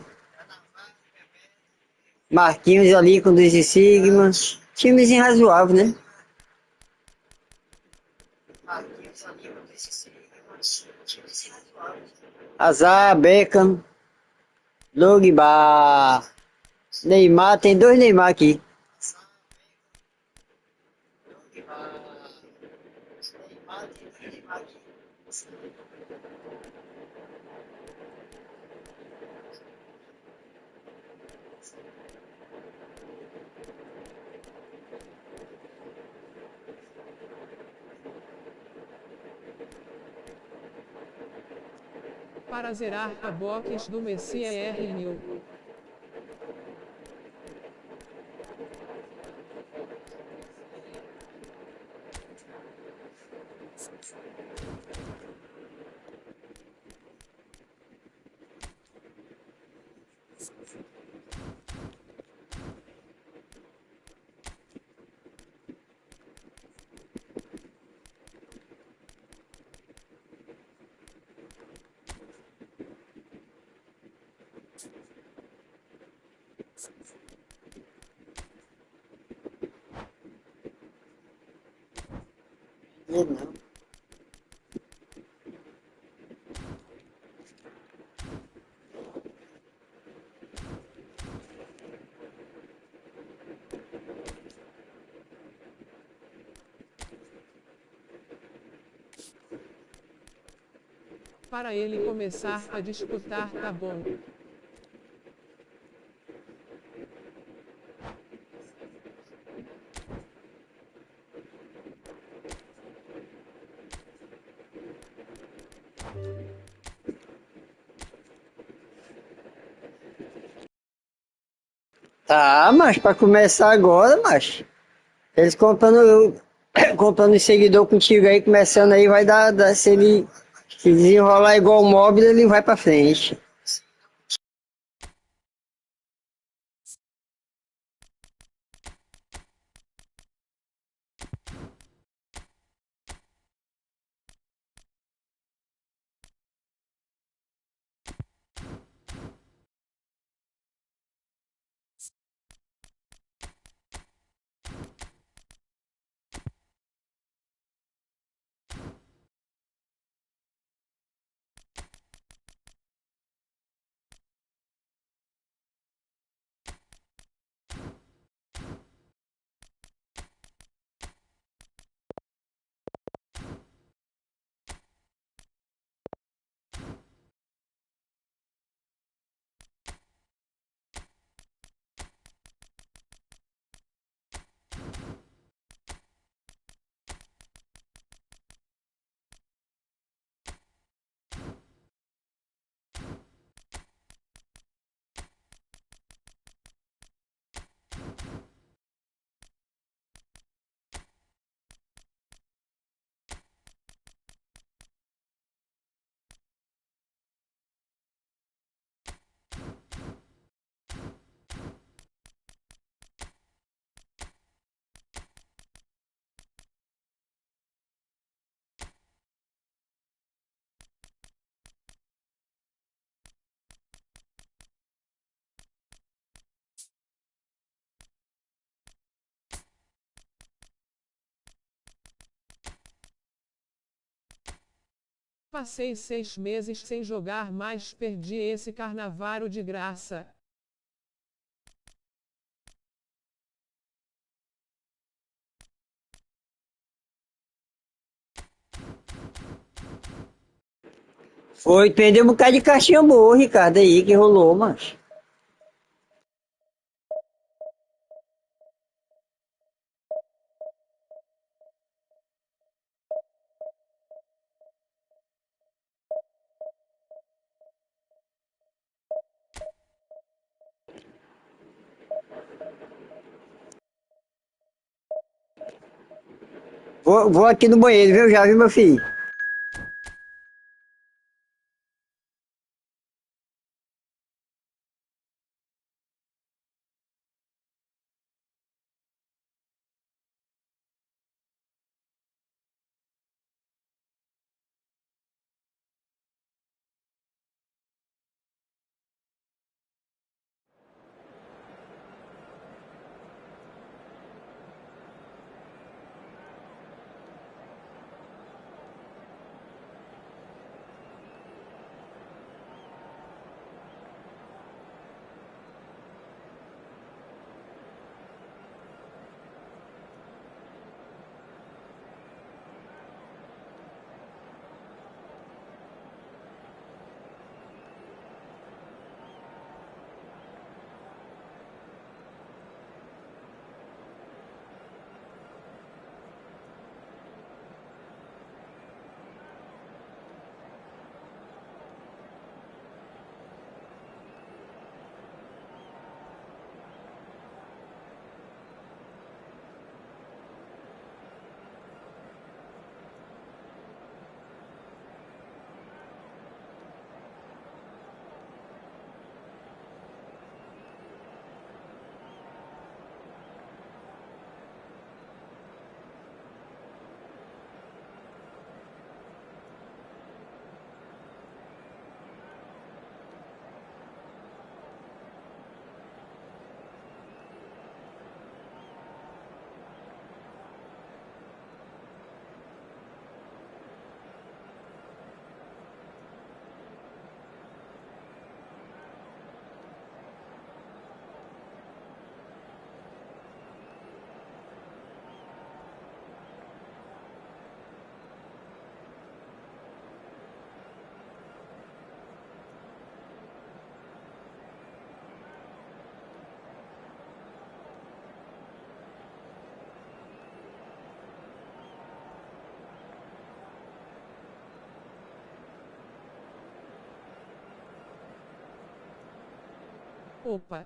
Marquinhos ali com 2 de Sigma. Timezinho razoável, né? Azar, Beckham, Drogba, Neymar, tem 2 Neymar aqui. Para zerar a box do Messi é R1000. Não. Para ele começar a disputar, tá bom. Tá, mas pra começar agora, mas eles comprando, comprando seguidor contigo aí, começando aí, vai dar se ele se desenrolar igual o móvel, ele vai pra frente. Passei 6 meses sem jogar, mas perdi esse carnaval de graça. Foi, perdeu um bocado de caixinha boa, Ricardo, aí que rolou, mas. Vou aqui no banheiro, viu? Já viu, meu filho? Opa!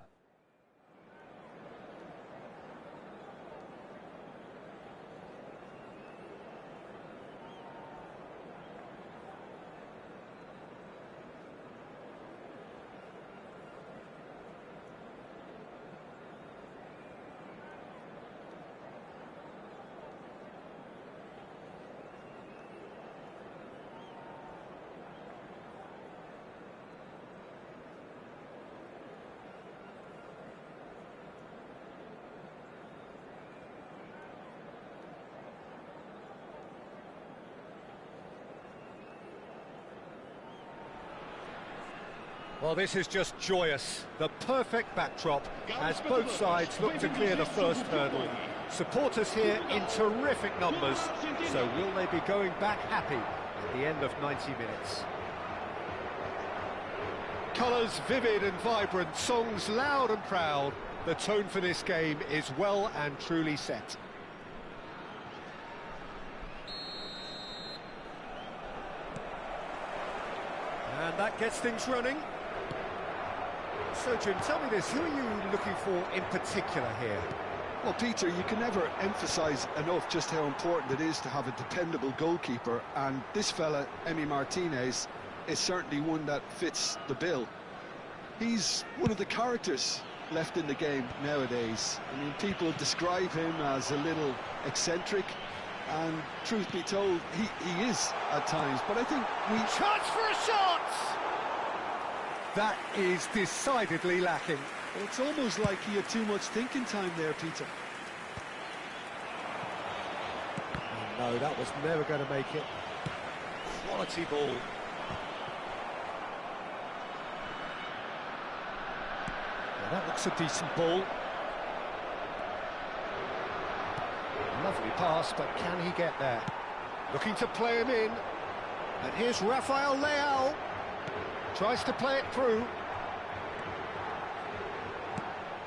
Well, this is just joyous. The perfect backdrop as both sides look to clear the first hurdle. Supporters here in terrific numbers. So will they be going back happy at the end of 90 minutes? Colours vivid and vibrant, songs loud and proud. The tone for this game is well and truly set. And that gets things running. So, Jim, tell me this, who are you looking for in particular here? Well, Peter, you can never emphasise enough just how important it is to have a dependable goalkeeper, and this fella, Emi Martinez, is certainly one that fits the bill. He's one of the characters left in the game nowadays. I mean, people describe him as a little eccentric, and truth be told, he is at times, but I think we... Chance for a shot! That is decidedly lacking. It's almost like he had too much thinking time there, Peter. Oh, no, that was never going to make it. Quality ball. Now that looks a decent ball. Lovely pass, but can he get there? Looking to play him in. And here's Rafael Leao. Tries to play it through.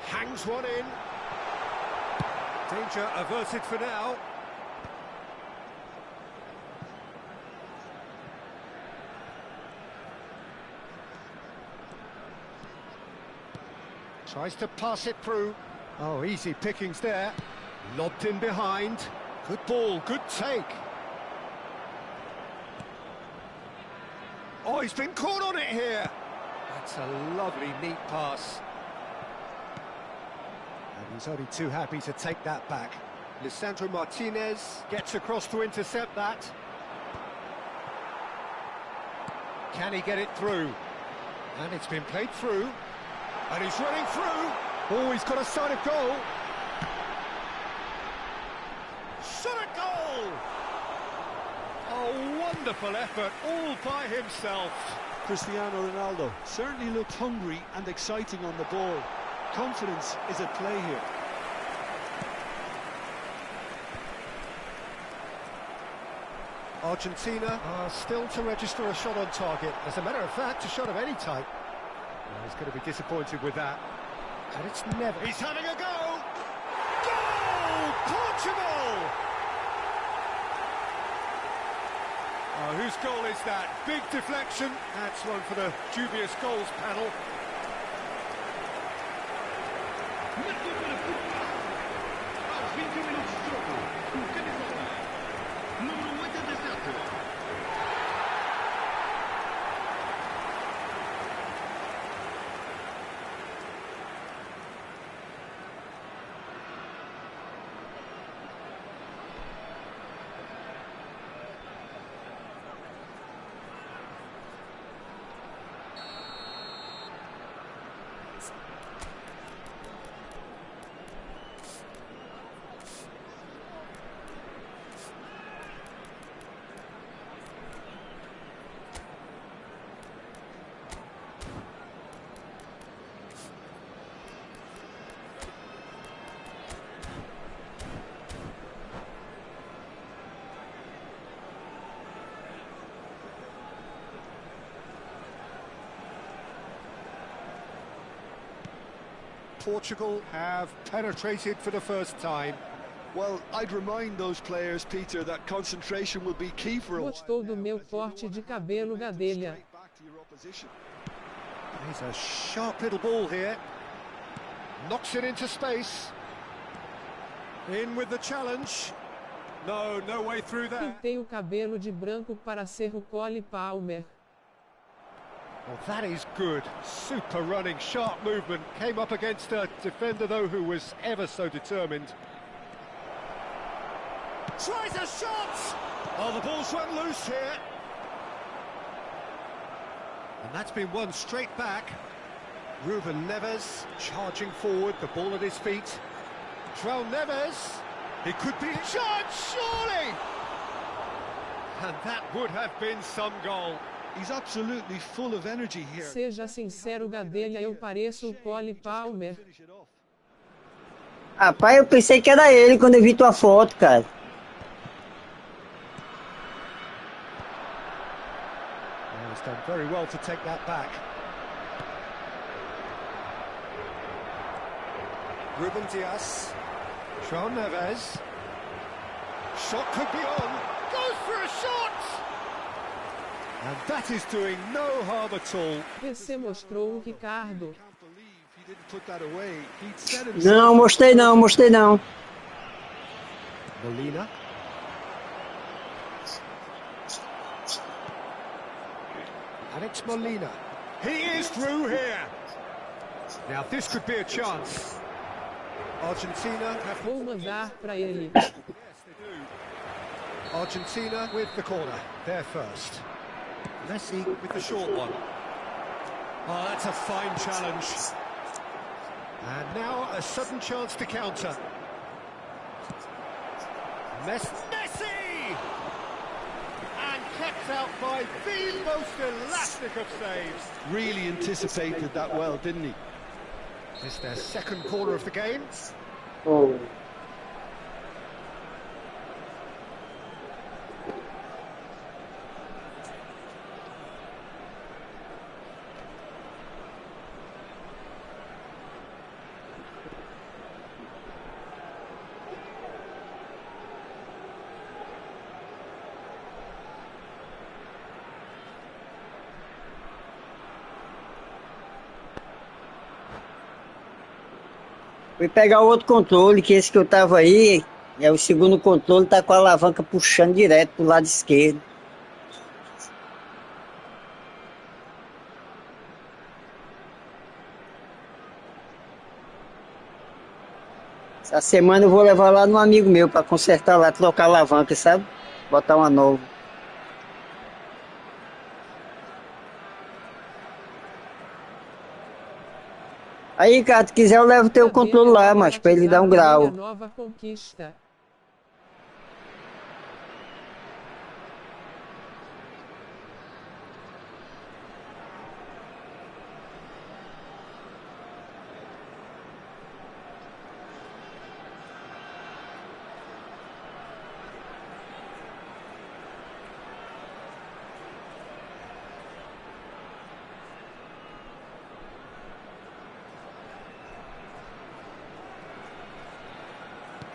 Hangs one in. Danger averted for now. Tries to pass it through. Oh, easy pickings there. Lobbed in behind. Good ball, good take. Oh, he's been caught on it here. That's a lovely, neat pass. And he's only too happy to take that back. Lisandro Martinez gets across to intercept that. Can he get it through? And it's been played through. And he's running through. Oh, he's got a sight of goal. Shot a goal! A wonderful effort, all by himself. Cristiano Ronaldo certainly looked hungry and exciting on the ball. Confidence is at play here. Argentina are still to register a shot on target. As a matter of fact, a shot of any type. Well, he's going to be disappointed with that. And it's never... He's having a go! Goal! Portugal! Oh, whose goal is that? Big deflection. That's one for the dubious goals panel. Aos 20 minutos de jogo, o camisola número 87. Portugal have penetrated for the first time. Well, I'd remind those players, Peter, that concentration will be key for a while. Gostou do meu corte de cabelo, Gadelha? He's a sharp little ball here. Knocks it into space. In with the challenge. No way through there. Pintei o cabelo de branco para ser o Cole Palmer. Well, that is good. Super running, sharp movement. Came up against a defender, though, who was ever so determined. Tries a shot! Oh, the ball's run loose here. And that's been won straight back. Ruben Neves charging forward, the ball at his feet. João Neves, he could be shot, surely! And that would have been some goal. He's absolutely full of energy here. Seja sincero, Gadelha, eu pareço o Cole Palmer. Rapaz, eu pensei que era ele quando eu vi tua foto, cara. He's done very well to take that back. Ruben Dias, João Neves. Shot could be on. Goes for a shot! And that is doing no harm at all. Você mostrou o Ricardo. Não, mostrei não. Molina. Alex Molina. He is through here. Now this could be a chance. Argentina have... Vou mandar para ele. Yes, they do. Argentina with the corner. They're first. Messi with the short one. Oh, that's a fine challenge. And now a sudden chance to counter. Messi! And kept out by the most elastic of saves. Really anticipated that well, didn't he? It's their second corner of the game. Oh. Fui pegar o outro controle, que esse que eu tava aí, é o segundo controle, tá com a alavanca puxando direto pro lado esquerdo. Essa semana eu vou levar lá no amigo meu pra consertar lá, trocar a alavanca, sabe? Botar uma nova. Aí, cara, se quiser eu levo o teu controle lá, mas pra ele dar um grau. Nova conquista.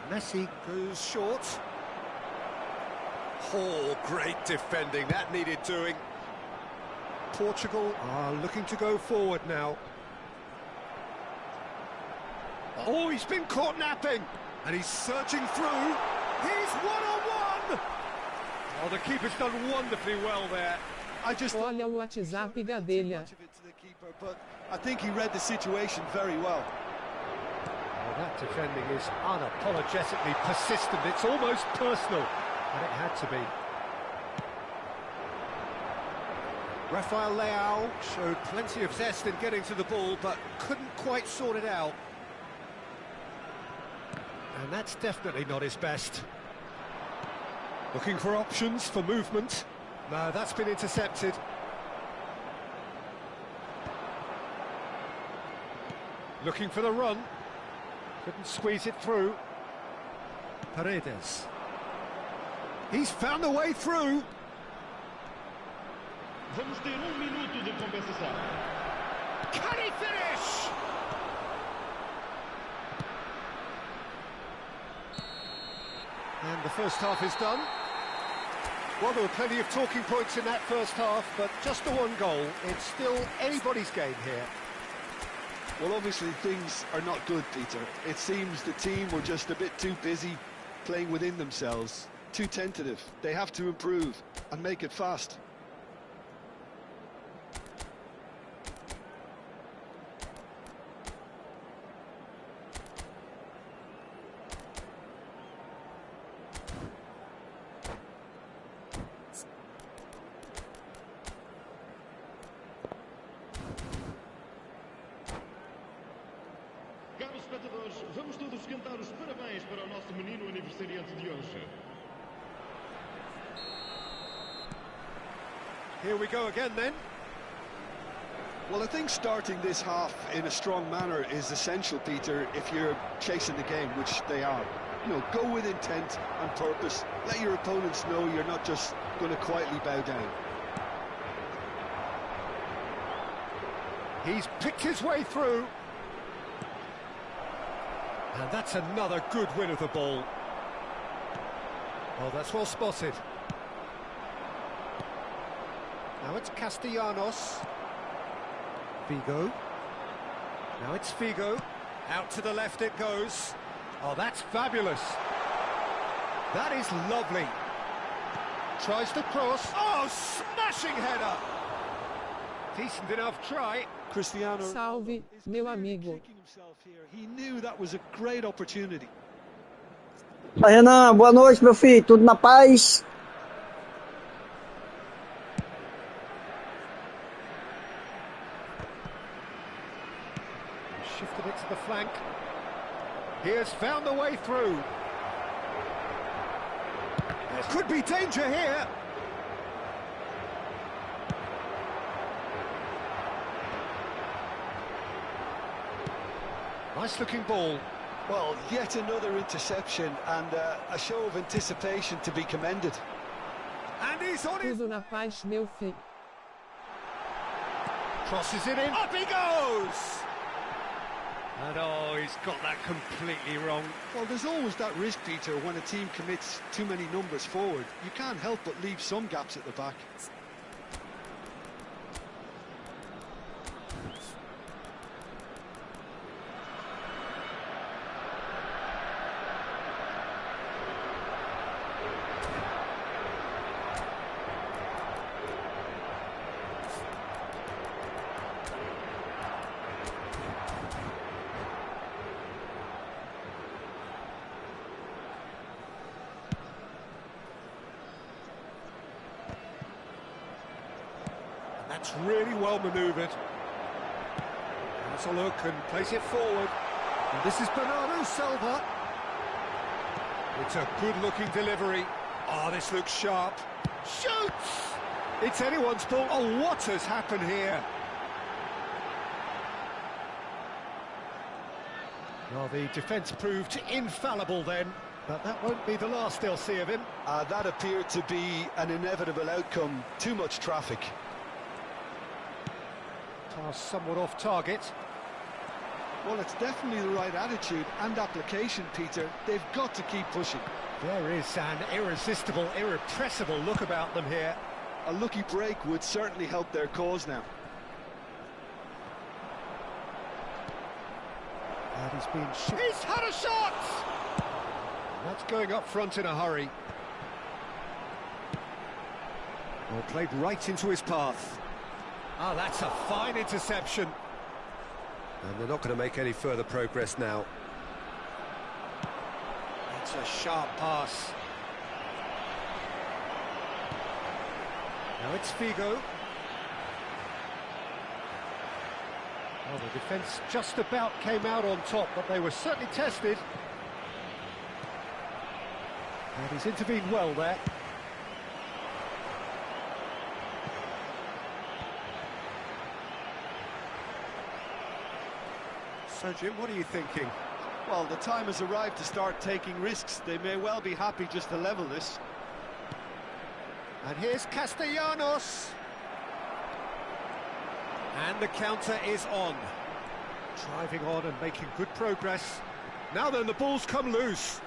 Messi goes short. Oh, great defending. That needed doing. Portugal are looking to go forward now. Oh, he's been caught napping. And he's surging through. He's one-on-one! Oh, the keeper's done wonderfully well there. Olha o WhatsApp Gadelha. But I think he read the situation very well. That defending is unapologetically persistent. It's almost personal, and it had to be. Rafael Leao showed plenty of zest in getting to the ball, but couldn't quite sort it out. And that's definitely not his best. Looking for options for movement. No, that's been intercepted. Looking for the run. Couldn't squeeze it through. Paredes. He's found a way through. Vamos ter minuto de compensação. Can he finish? And the first half is done. Well, there were plenty of talking points in that first half, but just the one goal. It's still anybody's game here. Well, obviously things are not good, Peter. It seems the team were just a bit too busy playing within themselves, too tentative. They have to improve and make it fast. Caros espectadores, vamos todos cantar os parabéns para o nosso menino aniversariante de hoje. Here we go again then. Well, I think starting this half in a strong manner is essential, Peter, if you're chasing the game, which they are. You know, go with intent and purpose. Let your opponents know you're not just going to quietly bow down. He's picked his way through. And that's another good win of the ball. Oh, that's well spotted. Now it's Castellanos. Figo. Now it's Figo. Out to the left it goes. Oh, that's fabulous. That is lovely. Tries to cross. Oh, smashing header. Decent enough try. Cristiano Salve, meu amigo. He knew that was a great opportunity. Fala, Renan, boa noite, meu filho. Tudo na paz? Shifted it to the flank. He has found the way through. There could be danger here. Nice looking ball. Well, yet another interception and a show of anticipation to be commended. And he's on it. Tudo na paz, meu filho. Crosses it in. Up he goes! And oh, he's got that completely wrong. Well, there's always that risk, Peter, when a team commits too many numbers forward. You can't help but leave some gaps at the back. That's really well manoeuvred. Has a look and plays it forward. And this is Bernardo Silva. It's a good-looking delivery. Oh, this looks sharp. Shoots! It's anyone's ball. Oh, what has happened here? Well, the defence proved infallible then, but that won't be the last they'll see of him. That appeared to be an inevitable outcome. Too much traffic. Pass somewhat off target. Well, it's definitely the right attitude and application, Peter. They've got to keep pushing. There is an irresistible, irrepressible look about them here. A lucky break would certainly help their cause now. And he's been He's had a shot! And that's going up front in a hurry. Well, played right into his path. Ah, that's a fine interception. And they're not going to make any further progress now. It's a sharp pass. Now it's Figo. Well, the defence just about came out on top, but they were certainly tested. And he's intervened well there. So, Jim, what are you thinking? Well, the time has arrived to start taking risks. They may well be happy just to level this. And here's Castellanos. And the counter is on. Driving on and making good progress. Now then, the ball's come loose.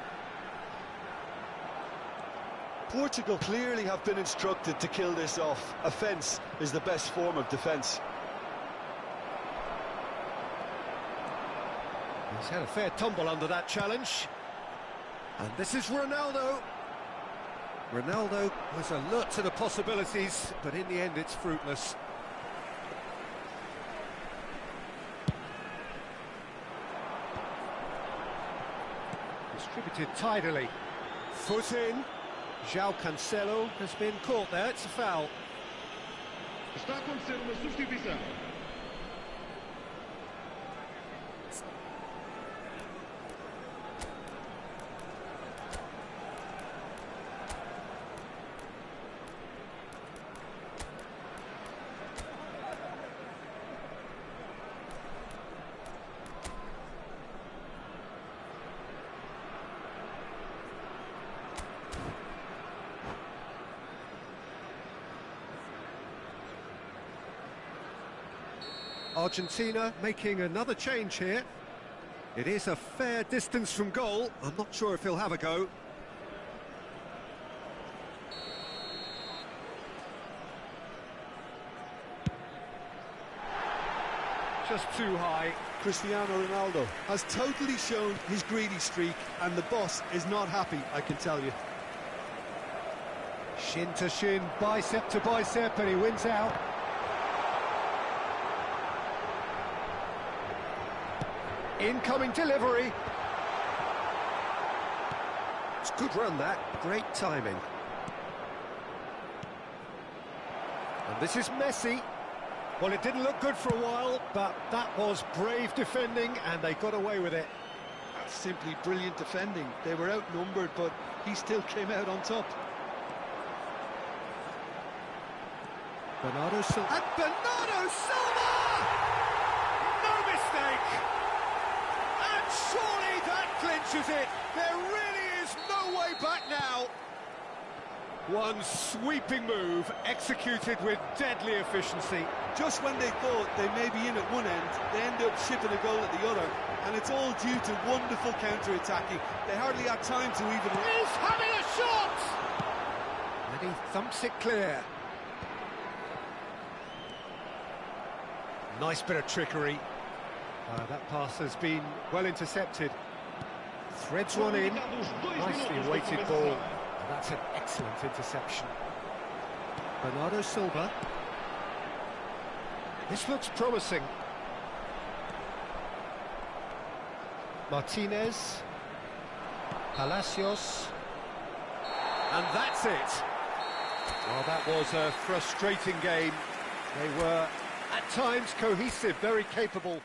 Portugal clearly have been instructed to kill this off. Offence is the best form of defence. He's had a fair tumble under that challenge. And this is Ronaldo. Ronaldo was alert to the possibilities, but in the end it's fruitless. Distributed tidily. Foot in. João Cancelo has been caught there, it's a foul. Está a acontecer uma substituição. Argentina making another change here. It is a fair distance from goal. I'm not sure if he'll have a go. Just too high. Cristiano Ronaldo has totally shown his greedy streak, and the boss is not happy, I can tell you. Shin to shin, bicep to bicep, and he wins out. Incoming delivery. It's a good run, that. Great timing. And this is Messi. Well, it didn't look good for a while, but that was brave defending, and they got away with it. That's simply brilliant defending. They were outnumbered, but he still came out on top. Bernardo Silva. And Bernardo Silva! No mistake! And surely that clinches it. There really is no way back now. One sweeping move, executed with deadly efficiency. Just when they thought they may be in at one end, they end up shipping a goal at the other, and it's all due to wonderful counter-attacking. They hardly had time to even... He's having a shot! And he thumps it clear. Nice bit of trickery. That pass has been well intercepted. Threads one in. Nicely weighted ball. That's an excellent interception. Bernardo Silva. This looks promising. Martinez. Palacios. And that's it. Well, that was a frustrating game. They were, at times, cohesive, very capable.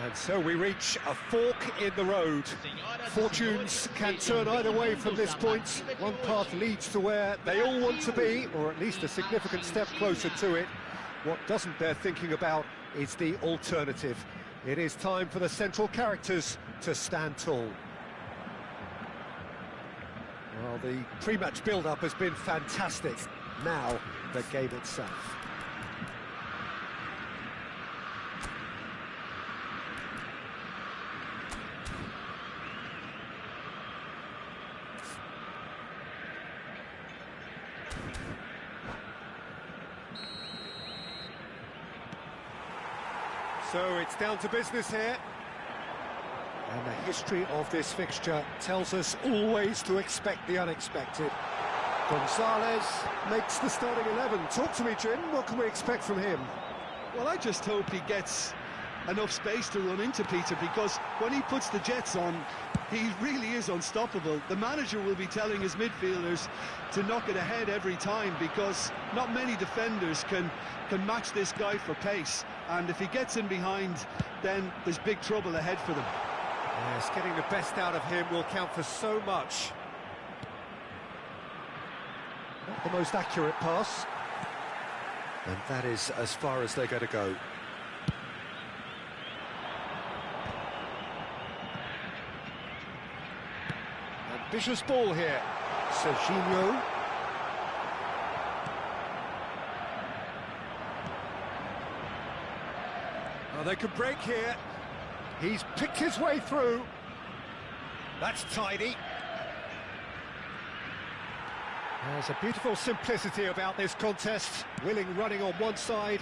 And so we reach a fork in the road. Fortunes can turn either way from this point. One path leads to where they all want to be, or at least a significant step closer to it. What doesn't bear thinking about is the alternative. It is time for the central characters to stand tall. Well, the pre-match build-up has been fantastic. Now, the game itself. So it's down to business here. And the history of this fixture tells us always to expect the unexpected. Gonzalez makes the starting 11. Talk to me, Jim. What can we expect from him? Well, I just hope he gets enough space to run into Peter, because when he puts the Jets on, he really is unstoppable. The manager will be telling his midfielders to knock it ahead every time, because not many defenders can match this guy for pace. And if he gets in behind, then there's big trouble ahead for them. Yes, getting the best out of him will count for so much. Not the most accurate pass. And that is as far as they're going to go. Ambitious ball here. Serginho. Oh, they could break here. He's picked his way through. That's tidy. There's a beautiful simplicity about this contest. Willing running on one side,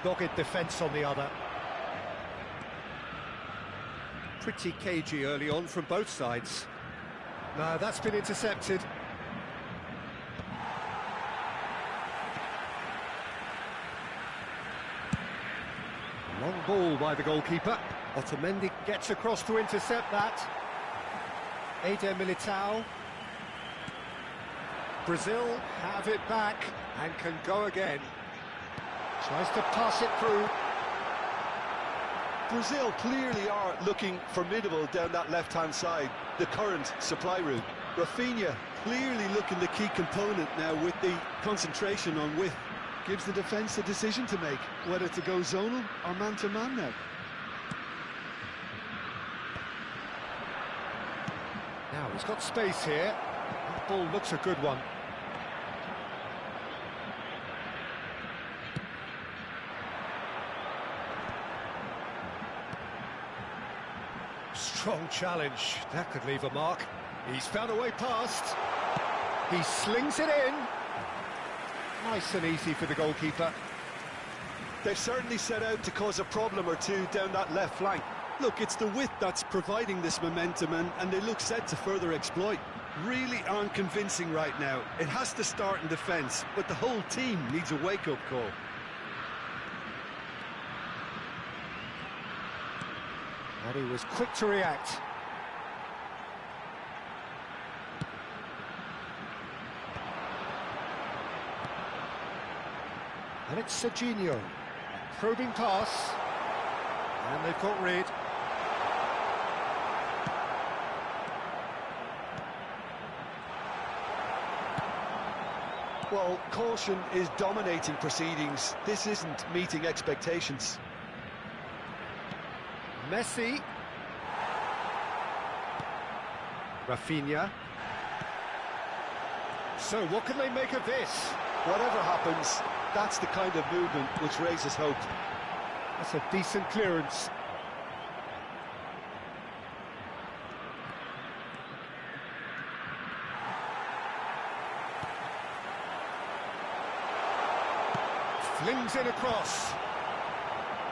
dogged defence on the other. Pretty cagey early on from both sides. No, that's been intercepted. Long ball by the goalkeeper. Otamendi gets across to intercept that. Eder Militao. Brazil have it back and can go again. Tries to pass it through. Brazil clearly are looking formidable down that left-hand side, the current supply route. Rafinha clearly looking the key component now with the concentration on width. Gives the defence a decision to make, whether to go zonal or man-to-man now. Now he's got space here. That ball looks a good one. Strong challenge. That could leave a mark. He's found a way past. He slings it in. Nice and easy for the goalkeeper. They've certainly set out to cause a problem or two down that left flank. Look, it's the width that's providing this momentum, and they look set to further exploit. Really aren't convincing right now. It has to start in defence, but the whole team needs a wake-up call. And he was quick to react. And it's Serginho. Probing pass. And they've got rid. Well, caution is dominating proceedings. This isn't meeting expectations. Messi. Rafinha. So what can they make of this? Whatever happens, that's the kind of movement which raises hope. That's a decent clearance. Flings in across.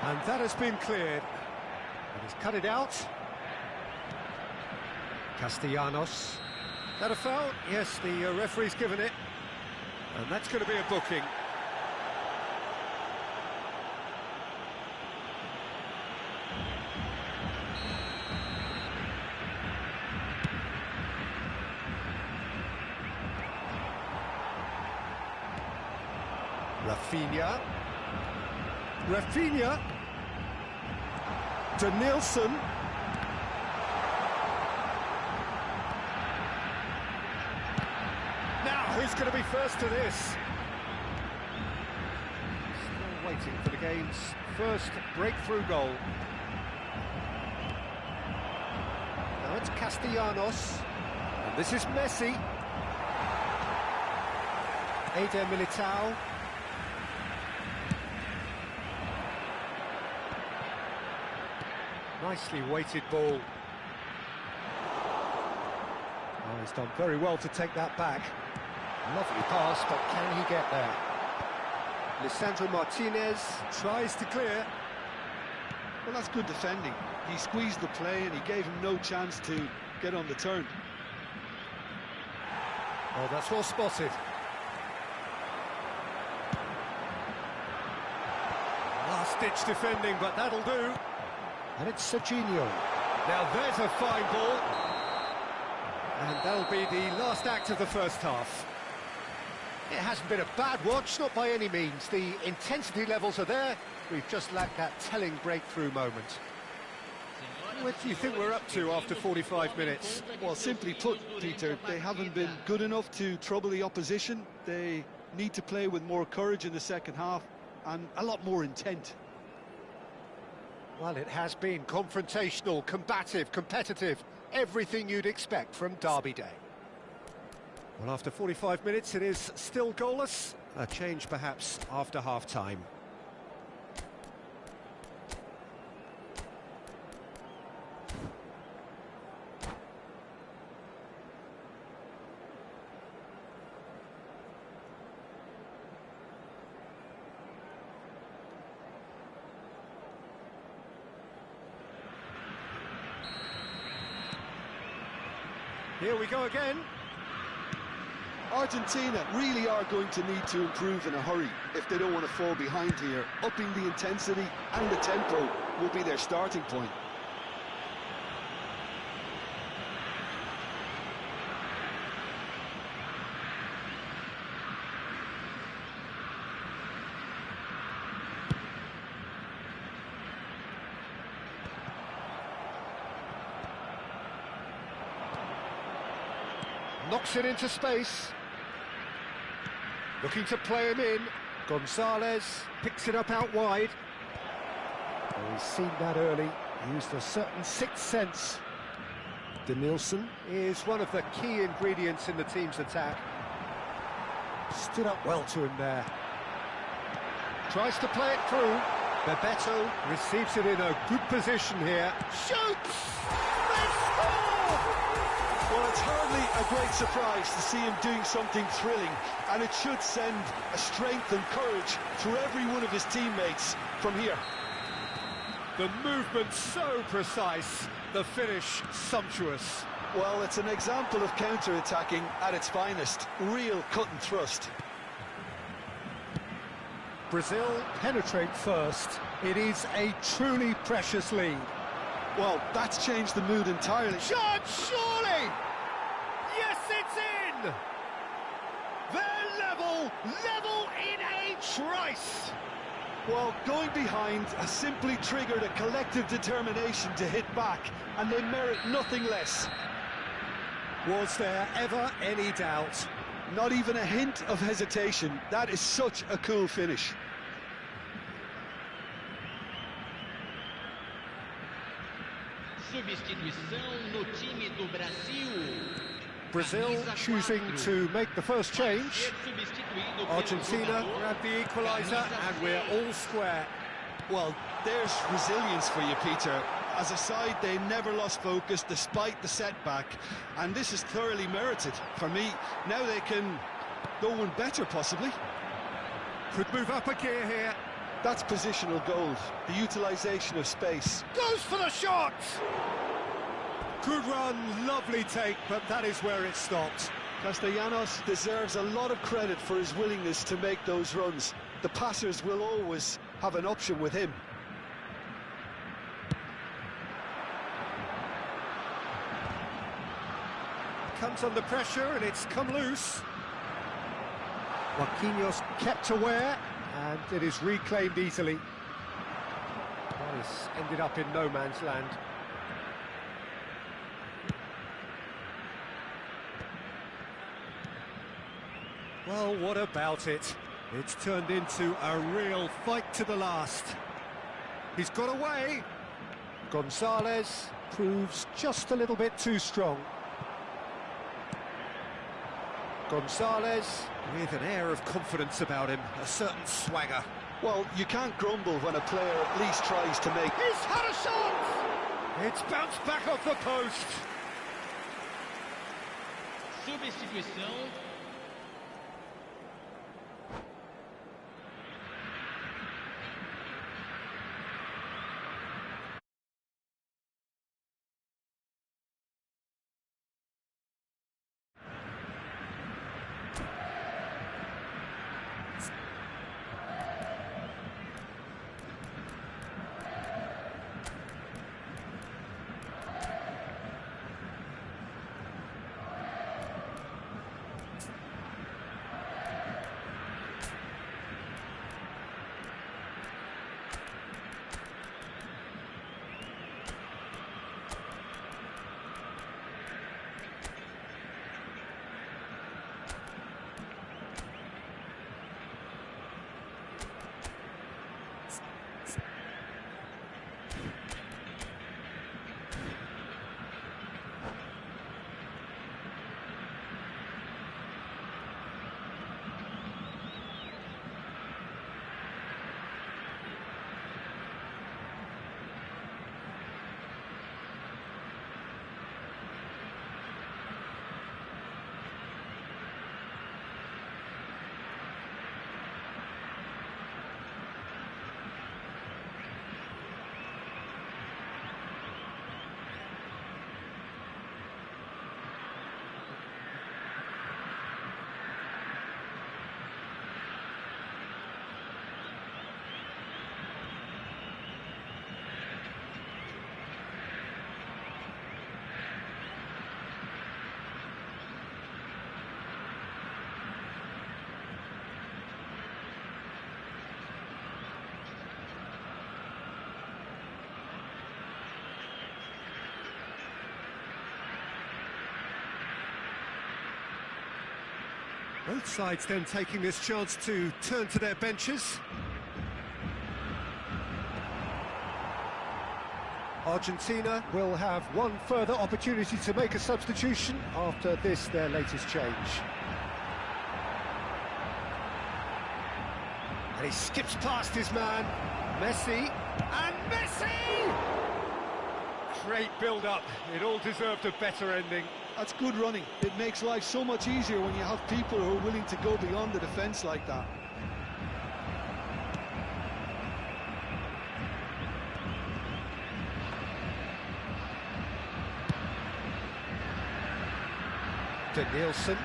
And that has been cleared. And he's cut it out. Castellanos. Is that a foul? Yes, the referee's given it. And that's going to be a booking. Rafinha. Danielson. Now, who's going to be first to this? Still waiting for the game's first breakthrough goal. Now it's Castellanos, and this is Messi. Eder Militao. Nicely weighted ball. Oh, he's done very well to take that back. Lovely pass, but can he get there? Lisandro Martinez tries to clear. Well, that's good defending. He squeezed the play and he gave him no chance to get on the turn. Oh, that's well spotted. Last-ditch defending, but that'll do. And it's Serginho. Now there's a fine ball. And that'll be the last act of the first half. It hasn't been a bad watch, not by any means. The intensity levels are there. We've just lacked that telling breakthrough moment. What do you think we're up to after 45 minutes? Well, simply put, Peter, they haven't been good enough to trouble the opposition. They need to play with more courage in the second half and a lot more intent. Well, it has been confrontational, combative, competitive, everything you'd expect from Derby Day. Well, after 45 minutes, it is still goalless. A change, perhaps, after half-time. Here we go again. Argentina really are going to need to improve in a hurry if they don't want to fall behind here. Upping the intensity and the tempo will be their starting point. Knocks it into space. Looking to play him in. Gonzalez picks it up out wide. Oh, he's seen that early. Used a certain sixth sense. Danielson is one of the key ingredients in the team's attack. Stood up well to him there. Tries to play it through. Bebeto receives it in a good position here. Shoots! They score! Well, it's hardly a great surprise to see him doing something thrilling, and it should send a strength and courage through every one of his teammates from here. The movement so precise, the finish sumptuous. Well, it's an example of counter-attacking at its finest. Real cut and thrust. Brazil penetrate first. It is a truly precious lead. Well, that's changed the mood entirely. Shot, surely! Yes, it's in! They're level in a trice! Well, going behind has simply triggered a collective determination to hit back, and they merit nothing less. Was there ever any doubt? Not even a hint of hesitation. That is such a cool finish. Substituição no time do Brasil. Brazil choosing to make the first change. Argentina grab the equaliser and we're all square. Well, there's resilience for you, Peter. As a side, they never lost focus despite the setback, and this is thoroughly merited. For me, now they can go one better, possibly. Could move up a gear here. That's positional gold, the utilisation of space. Goes for the shot! Good run, lovely take, but that is where it stopped. Castellanos deserves a lot of credit for his willingness to make those runs. The passers will always have an option with him. Comes under pressure and it's come loose. Marquinhos kept aware and it is reclaimed easily. Well, he has ended up in no man's land. Well, what about it? It's turned into a real fight to the last. He's got away. Gonzalez proves just a little bit too strong. Gonzalez with an air of confidence about him, a certain swagger. Well, you can't grumble when a player at least tries to make... He's had a shot! It's bounced back off the post. Substituição. Both sides then taking this chance to turn to their benches. Argentina will have one further opportunity to make a substitution after this, their latest change. And he skips past his man, Messi, and Messi! Great build-up, it all deserved a better ending. That's good running. It makes life so much easier when you have people who are willing to go beyond the defence like that. Danielson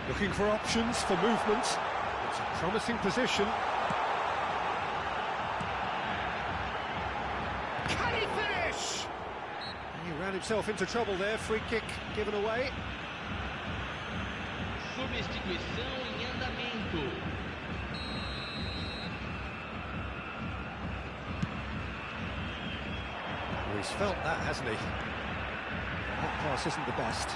looking for options for movement. It's a promising position. Can he finish? He ran himself into trouble there. Free kick given away. Substituição em andamento. Well, he's felt that, hasn't he? That pass isn't the best.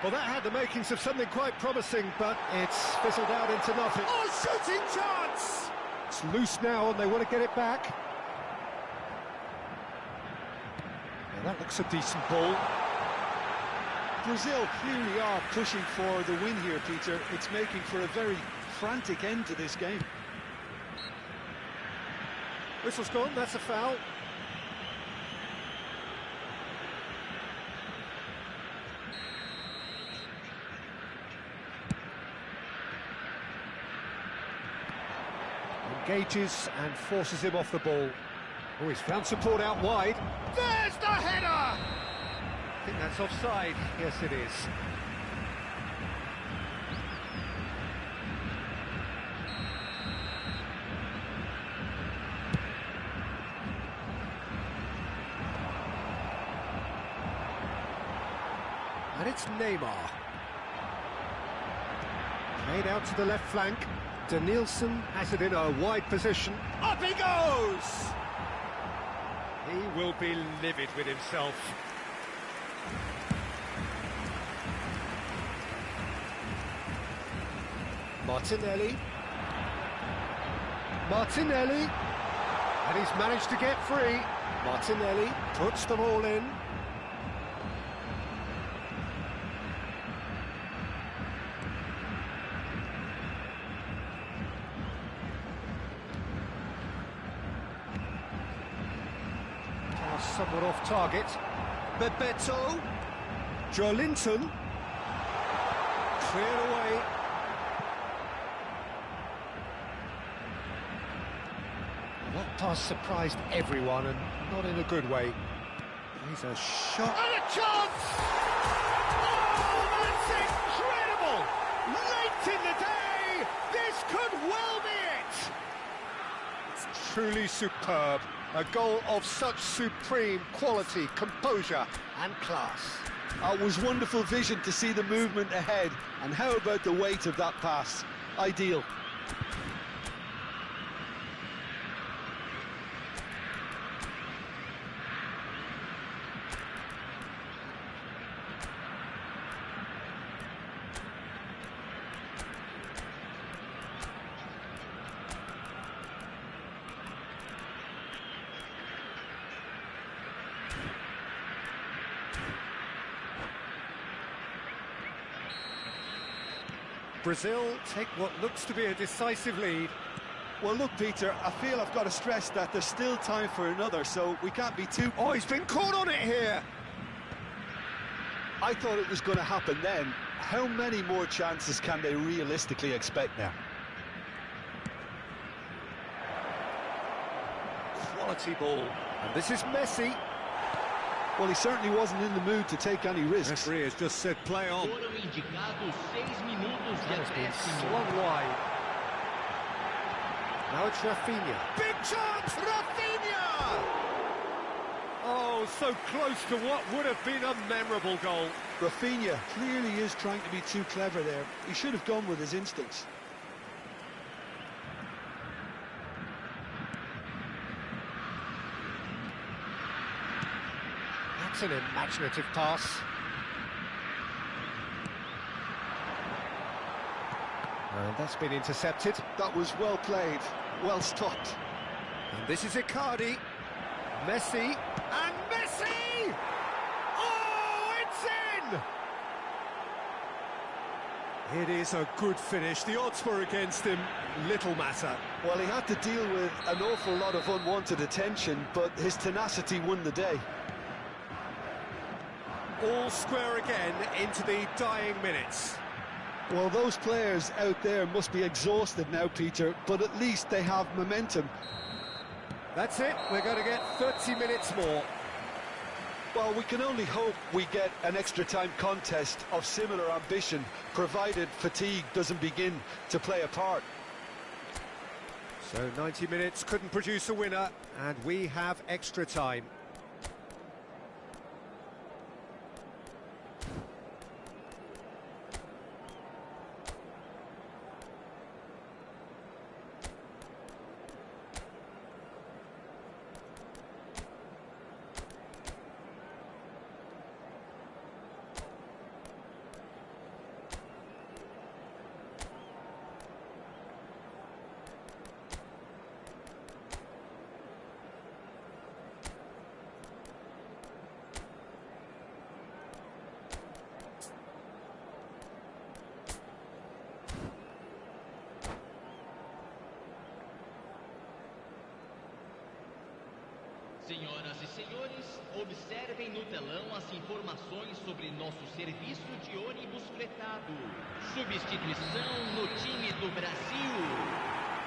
Well, that had the makings of something quite promising, but it's fizzled out into nothing. Oh, shooting chance! It's loose now, and they want to get it back. Yeah, that looks a decent ball. Brazil clearly are pushing for the win here, Peter. It's making for a very frantic end to this game. Whistle's gone, that's a foul. Engages and forces him off the ball. Oh, he's found support out wide. There's the header! I think that's offside. Yes, it is. And it's Neymar. Made out to the left flank. Danielson has it in a wide position. Up he goes! He will be livid with himself. Martinelli. Martinelli. And he's managed to get free. Martinelli puts them all in. Somewhat off target. Bebeto. Joelinton. Cleared away. That pass surprised everyone, and not in a good way. Here's a shot. And a chance! Oh, that's incredible! Late in the day, this could well be it! It's truly superb. A goal of such supreme quality, composure and class. It was wonderful vision to see the movement ahead, and how about the weight of that pass? Ideal. Brazil take what looks to be a decisive lead. Well, look, Peter, I feel I've got to stress that there's still time for another, so we can't be too... Oh, he's been caught on it here! I thought it was going to happen then. How many more chances can they realistically expect now? Quality ball. And this is Messi. Well, he certainly wasn't in the mood to take any risks. Referee has just said play on. Foram indicados 6 minutos de That has been acréscimo. swung wide. Now it's Rafinha. Big chance, Rafinha! Oh, so close to what would have been a memorable goal. Rafinha clearly is trying to be too clever there. He should have gone with his instincts. That's an imaginative pass. And that's been intercepted. That was well played, well stopped. And this is Icardi. Messi. And Messi! Oh, it's in! It is a good finish. The odds were against him. Little matter. Well, he had to deal with an awful lot of unwanted attention, but his tenacity won the day. All square again into the dying minutes. Well, those players out there must be exhausted now, Peter, but at least they have momentum. That's it, we're going to get 30 minutes more. Well, we can only hope we get an extra time contest of similar ambition, provided fatigue doesn't begin to play a part. So 90 minutes couldn't produce a winner, and we have extra time. Senhoras e senhores, observem no telão as informações sobre nosso serviço de ônibus fretado. Substituição no time do Brasil.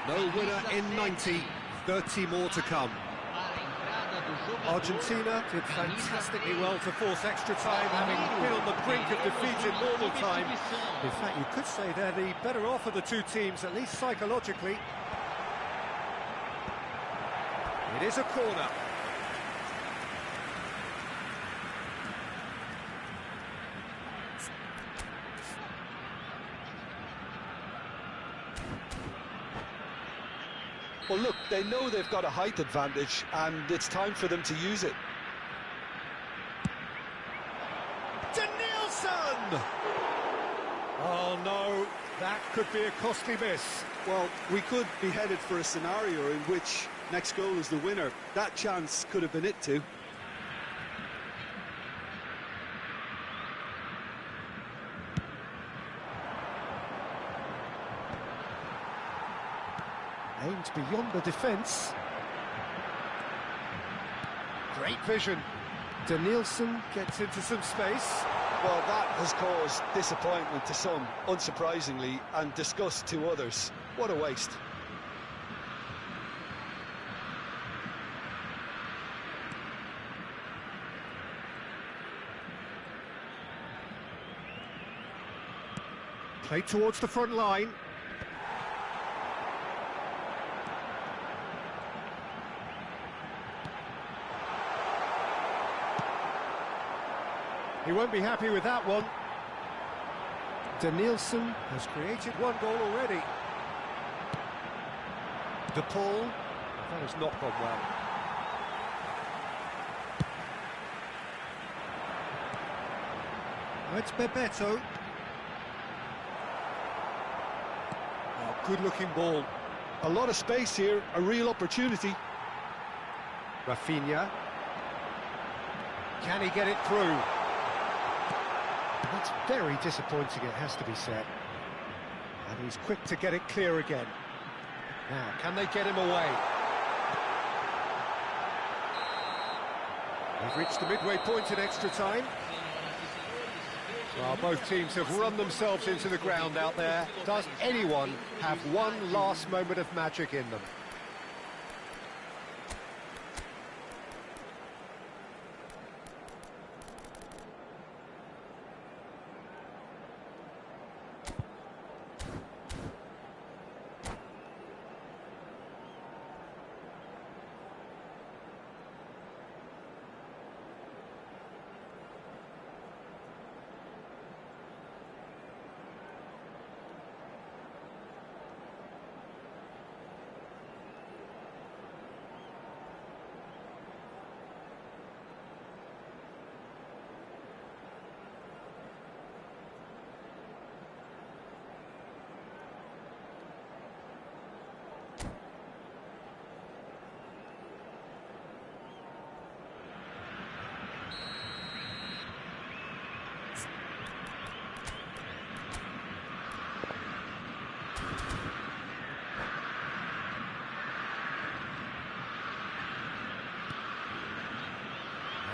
No winner in 90, 30 more to come. Para a entrada do jogador, Argentina did fantastically well to force extra time, having been on the brink of defeat in normal time. In fact, you could say they're the better off of the two teams, at least psychologically. It is a corner. Well, look, they know they've got a height advantage, and it's time for them to use it. Danielson! Oh no, that could be a costly miss. Well, we could be headed for a scenario in which next goal is the winner. That chance could have been it too. Aimed beyond the defence. Great vision. Danielson gets into some space. Well, that has caused disappointment to some, unsurprisingly, and disgust to others. What a waste. Played towards the front line. He won't be happy with that one. Danielson has created one goal already. De Paul, that has not gone well. Oh, it's Bebeto. Oh, good-looking ball. A lot of space here, a real opportunity. Rafinha. Can he get it through? That's very disappointing, it has to be said. And he's quick to get it clear again. Now, can they get him away? They've reached the midway point in extra time. Well, both teams have run themselves into the ground out there. Does anyone have one last moment of magic in them?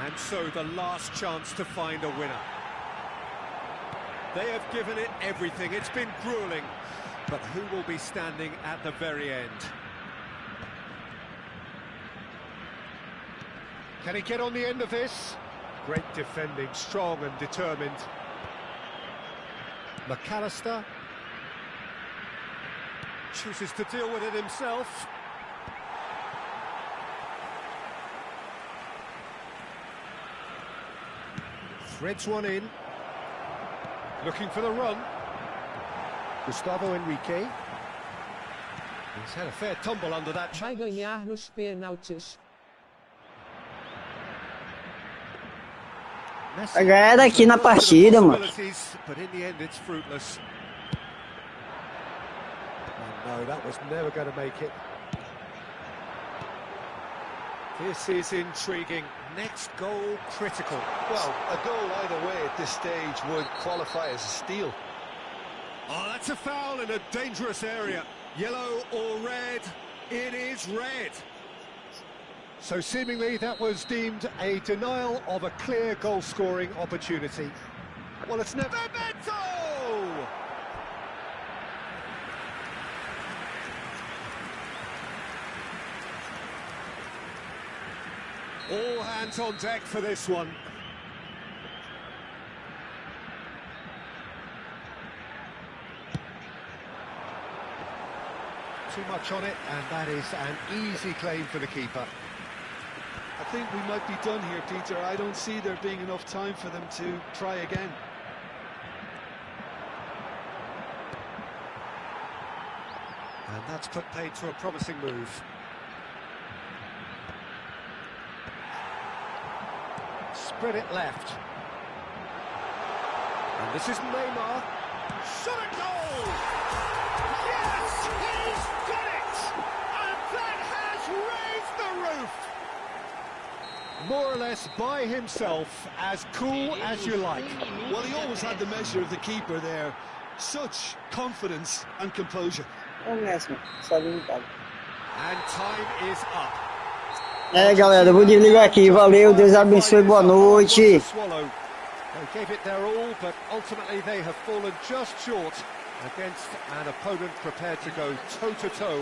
And so the last chance to find a winner. They have given it everything. It's been grueling. But who will be standing at the very end? Can he get on the end of this? Great defending, strong and determined. McAllister chooses to deal with it himself. Threads one in. Looking for the run. Gustavo Henrique. He's had a fair tumble under that. Vai ganhar nos pênaltis. Vai ganhar daqui na partida, mano. But in the end it's fruitless. Oh, no, that was never going to make it. This is intriguing. Next goal critical. Well, a goal either way at this stage would qualify as a steal. Oh, that's a foul in a dangerous area. Yellow or red? It is red. So seemingly that was deemed a denial of a clear goal-scoring opportunity. Well, it's never... Bebeto! All hands on deck for this one. Too much on it, and that is an easy claim for the keeper. I think we might be done here, Peter. I don't see there being enough time for them to try again. And that's put paid to a promising move. Spread it left. And this is Neymar. Shot a goal! Yes, he's got it! And that has raised the roof! More or less by himself, as cool as you like. Well, he always had the measure of the keeper there. Such confidence and composure. And time is up. Galera, eu vou desligar aqui. Valeu, Deus abençoe, boa noite. They gave it their all, but ultimately they have fallen just short against an opponent prepared to go toe-to-toe.